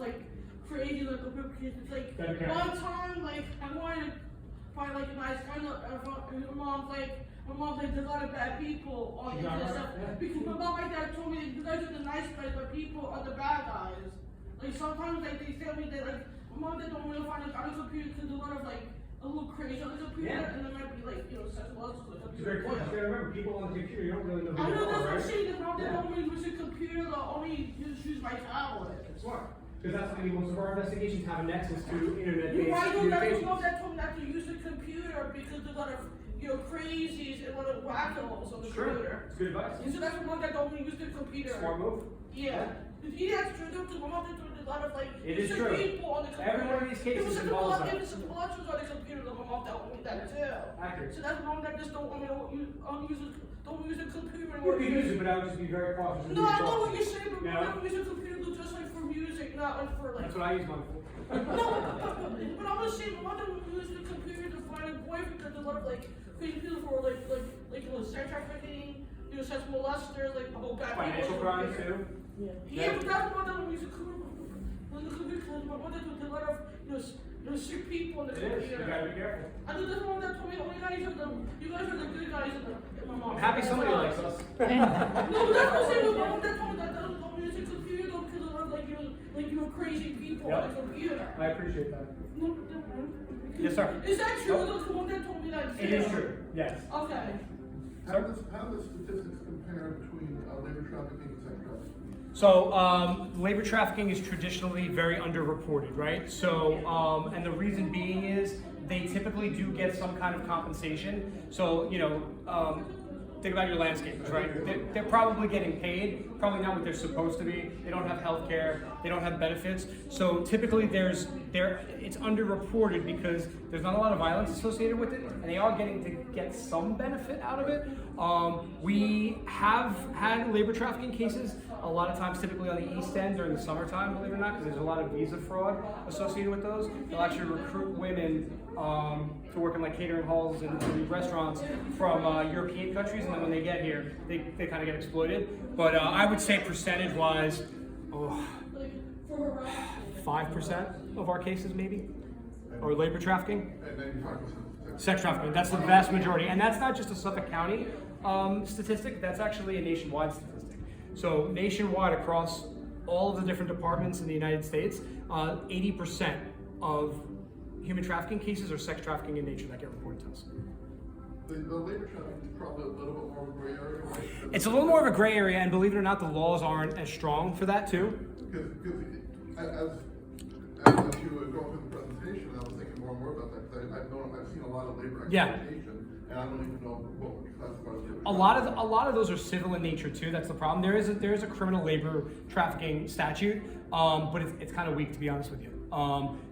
crazy computer kids. It's Okay. one time I wanted to find a nice kind of and my mom's like there's a lot of bad people on the internet stuff. Yeah. Because my mom and dad told me that you guys are the nice guys, but people are the bad guys. Sometimes they tell me that my mom and dad don't want to find on the computer because there's a lot of a little crazy on the computer, Yeah. and there might be sexual assault. It's a great point. You gotta remember, people on the computer, you don't really know who I they know that's are, what I'm right? saying. The mom that Yeah. don't really use a computer, they'll only use my tablet. That's smart. Because that's most of our investigations have a nexus to internet-based You right, though, that's the communications. mom that told me not to use the computer because there's a lot of crazies and a lot of wackados on the It's true. computer. It's good advice. And so that's the mom that don't use the computer. Smart move. Yeah. Yeah, it's true though, because my mom that told me there's a lot of It is different true. people on the computer. Every one of these cases It involves was that. some monsters on the computer, though, my mom told me that too. Accurate. So that's the mom that just don't want me to don't use a computer You anymore. can use it, but I would just be very cautious. No, I know what you're saying, but Yeah. I don't use a computer just for music, not for That's what I use mine for. No, but I'm just saying, I don't use the computer to find a boyfriend because there's a lot of crazy people for sex trafficking, sex molesters, the whole bad Financial people. crimes too. Yeah, but that's why I don't use a computer. Because my mother told a lot of sick people on the It is. You computer. gotta be careful. I think that's the one that told me, you guys are the good guys in my mom. I'm happy somebody likes us. No, but that's what I'm saying. My mom that told me that don't use a computer though, because a lot of crazy people on the computer. I appreciate that. No, Yes, sir. is that true? Those the one that told me that too. It is true. Yes. Okay. How do the statistics compare between labor trafficking and sex trafficking? So labor trafficking is traditionally very underreported, right? So, and the reason being is they typically do get some kind of compensation. So, think about your landscapers, right? They're probably getting paid, probably not what they're supposed to be. They don't have health care, they don't have benefits. So typically it's underreported because there's not a lot of violence associated with it, and they are getting to get some benefit out of it. We have had labor trafficking cases a lot of times, typically on the East End during the summertime, believe it or not, because there's a lot of visa fraud associated with those. They'll actually recruit women to work in catering halls and restaurants from European countries, and then when they get here, they kind of get exploited. But I would say percentage-wise, 5% of our cases maybe, or labor trafficking. And 95% Sex trafficking, that's the vast majority. And that's not just a Suffolk County statistic, that's actually a nationwide statistic. So nationwide across all of the different departments in the United States, 80% of human trafficking cases are sex trafficking in nature that get reported to us. The labor trafficking is probably a little bit more of a gray area, right? It's a little more of a gray area, and believe it or not, the laws aren't as strong for that too. Because as you were going through the presentation, I was thinking more know more about that, because I've seen a lot of labor Yeah. exploitation, and I don't even know what would be classified as labor. A lot of those are civil in nature too. That's the problem. There is a criminal labor trafficking statute, but it's kind of weak, to be honest with you,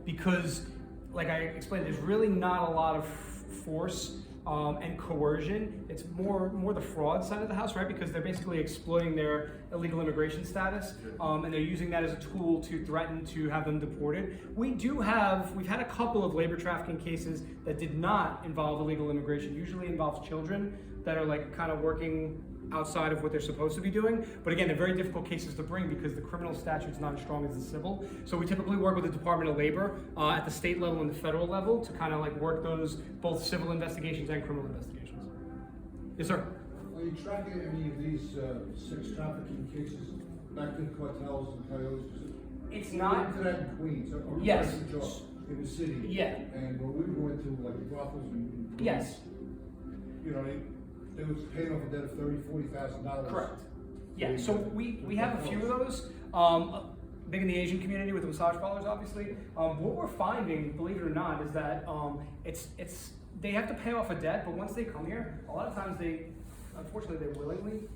because like I explained, there's really not a lot of force and coercion. It's more the fraud side of the house, right? Because they're basically exploiting their illegal immigration status, and they're using that as a tool to threaten to have them deported. We've had a couple of labor trafficking cases that did not involve illegal immigration. Usually involves children that are like kind of working outside of what they're supposed to be doing. But again, they're very difficult cases to bring because the criminal statute's not as strong as the civil. So we typically work with the Department of Labor at the state level and the federal level to kind of like work those both civil investigations and criminal investigations. Yes, sir. Are you tracking any of these sex trafficking cases back to the cartels and coyotes? It's We not. went into that in Queens, or Yes. in the city. Yeah. And when we went to like brothels and Yes. you know, they was paying off a debt of $30,000-$40,000. Correct. Yeah, so we have a few of those, big in the Asian community with the massage parlors, obviously. What we're finding, believe it or not, is that they have to pay off a debt, but once they come here, a lot of times unfortunately, they willingly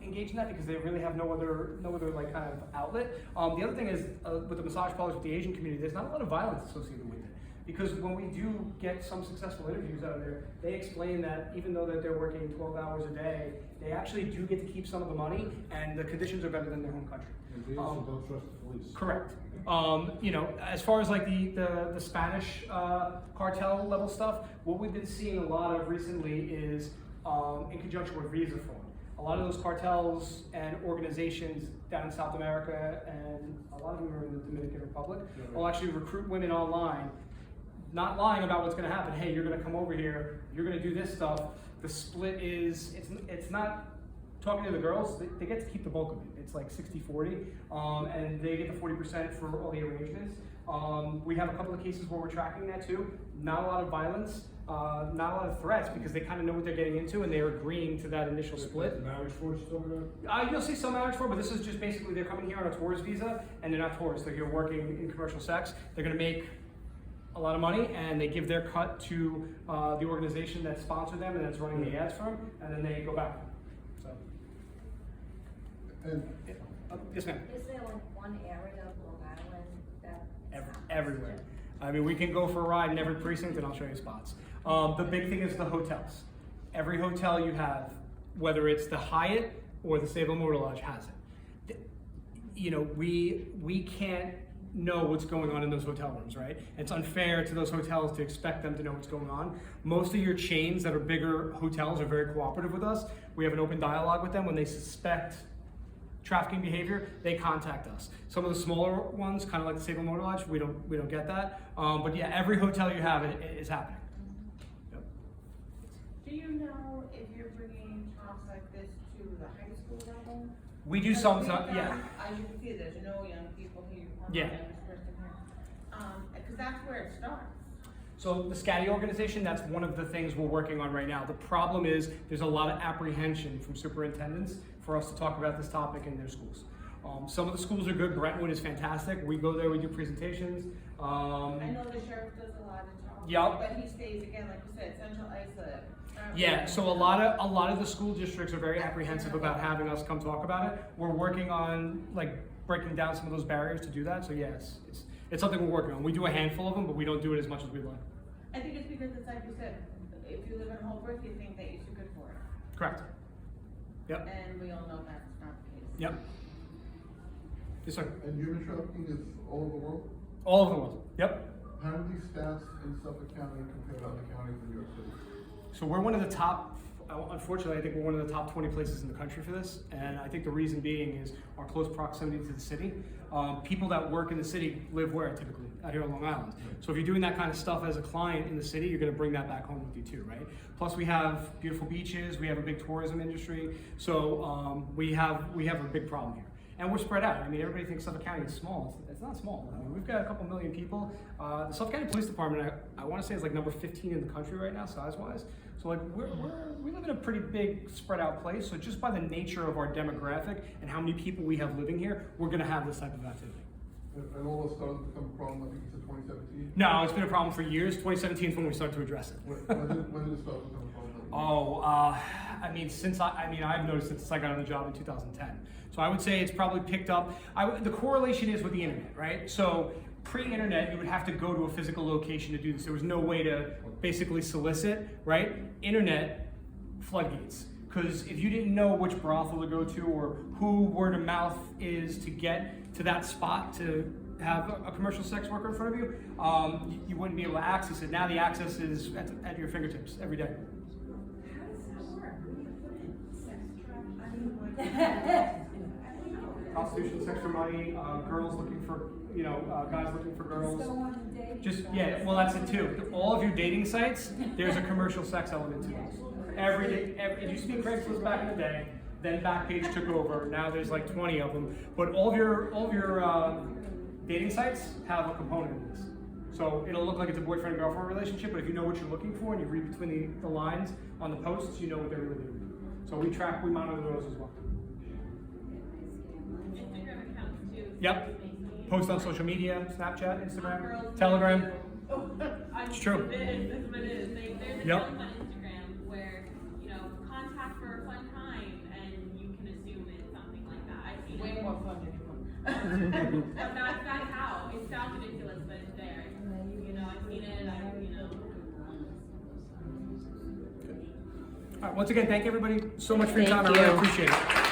engage in that because they really have no other like kind of outlet. The other thing is with the massage parlors with the Asian community, there's not a lot of violence associated with it. Because when we do get some successful interviews out of there, they explain that even though that they're working 12 hours a day, they actually do get to keep some of the money, and the conditions are better than their home country. And they also don't trust the police. Correct. You know, as far as like the Spanish cartel level stuff, what we've been seeing a lot of recently is in conjunction with visa fraud. A lot of those cartels and organizations down in South America, and a lot of them are in the Dominican Republic, will actually recruit women online, not lying about what's going to happen. Hey, you're going to come over here, you're going to do this stuff. The split is, it's not talking to the girls, they get to keep the bulk of it. It's like 60-40, and they get the 40% for all the arrangements. We have a couple of cases where we're tracking that too. Not a lot of violence, not a lot of threats, because they kind of know what they're getting into and they're agreeing to that initial split. The marriage fraud you're talking about? You'll see some marriage fraud, but this is just basically they're coming here on a tourist visa, and they're not tourists, they're here working in commercial sex. They're gonna make a lot of money, and they give their cut to the organization that sponsored them and that's running the ads for them, and then they go back. So. And Yes, ma'am. Is there like one area of Long Island that? Everywhere. I mean, we can go for a ride in every precinct, and I'll show you spots. The big thing is the hotels. Every hotel you have, whether it's the Hyatt or the Sable Motor Lodge, has it. You know, we can't know what's going on in those hotel rooms, right? It's unfair to those hotels to expect them to know what's going on. Most of your chains that are bigger hotels are very cooperative with us. We have an open dialogue with them. When they suspect trafficking behavior, they contact us. Some of the smaller ones, kind of like the Sable Motor Lodge, we don't get that. But yeah, every hotel you have it is happening. Yep. Do you know if you're bringing talks like this to the high school level? We do some, yeah. As you can see, there's no young people here. Yeah. Because that's where it starts. So the SCADI organization, that's one of the things we're working on right now. The problem is there's a lot of apprehension from superintendents for us to talk about this topic in their schools. Some of the schools are good. Brentwood is fantastic. We go there, we do presentations. I know the sheriff does a lot of talk. Yep. But he stays, again, like you said, Central Islip. Yeah, so a lot of the school districts are very apprehensive about having us come talk about it. We're working on like breaking down some of those barriers to do that. So yes, it's something we're working on. We do a handful of them, but we don't do it as much as we'd like. I think it's because it's like you said, if you live in Holbrook, you think that you're too good for it. Correct. Yep. And we all know that's not the case. Yep. Yes, sir. And human trafficking is all over the world? All over the world. Yep. How do these stats in Suffolk County compare to other counties in New York City? So we're one of the top, unfortunately, I think we're one of the top 20 places in the country for this. And I think the reason being is our close proximity to the city. People that work in the city live where typically? Out here on Long Island. So if you're doing that kind of stuff as a client in the city, you're gonna bring that back home with you too, right? Plus we have beautiful beaches, we have a big tourism industry. So we have a big problem here. And we're spread out. I mean, everybody thinks Suffolk County is small. It's not small. I mean, we've got a couple million people. The Suffolk County Police Department, I want to say, is like number 15 in the country right now, size-wise. So like we live in a pretty big, spread out place. So just by the nature of our demographic and how many people we have living here, we're going to have this type of activity. And all this started to become a problem, I think it's in 2017. No, it's been a problem for years. 2017 is when we started to address it. When did it start to become a problem? Oh, I mean, I've noticed it since I got on the job in 2010. So I would say it's probably picked up. The correlation is with the internet, right? So pre-internet, you would have to go to a physical location to do this. There was no way to basically solicit, right? Internet, floodgates. Because if you didn't know which brothel to go to or who word of mouth is to get to that spot to have a commercial sex worker in front of you, you wouldn't be able to access it. Now the access is at your fingertips every day. How does that work? What do you put in? Sex trap? Prostitution, sex for money, girls looking for, guys looking for girls. Well, that's it too. All of your dating sites, there's a commercial sex element to those. Every day, it used to be Craigslist back in the day, then Backpage took over, now there's like 20 of them. But all of your dating sites have a component of this. So it'll look like it's a boyfriend and girlfriend relationship, but if you know what you're looking for and you read between the lines on the posts, you know what they're really doing. So we monitor those as well. Instagram accounts too. Yep. Post on social media, Snapchat, Instagram, Telegram. It's true. There's a Yep. account on Instagram where, contact for a fun time, and you can assume it's something like that. I've seen way more fun than that's how. It sounds ridiculous, but it's there. I've seen it, All right, once again, thank everybody so much for your time. I really appreciate it.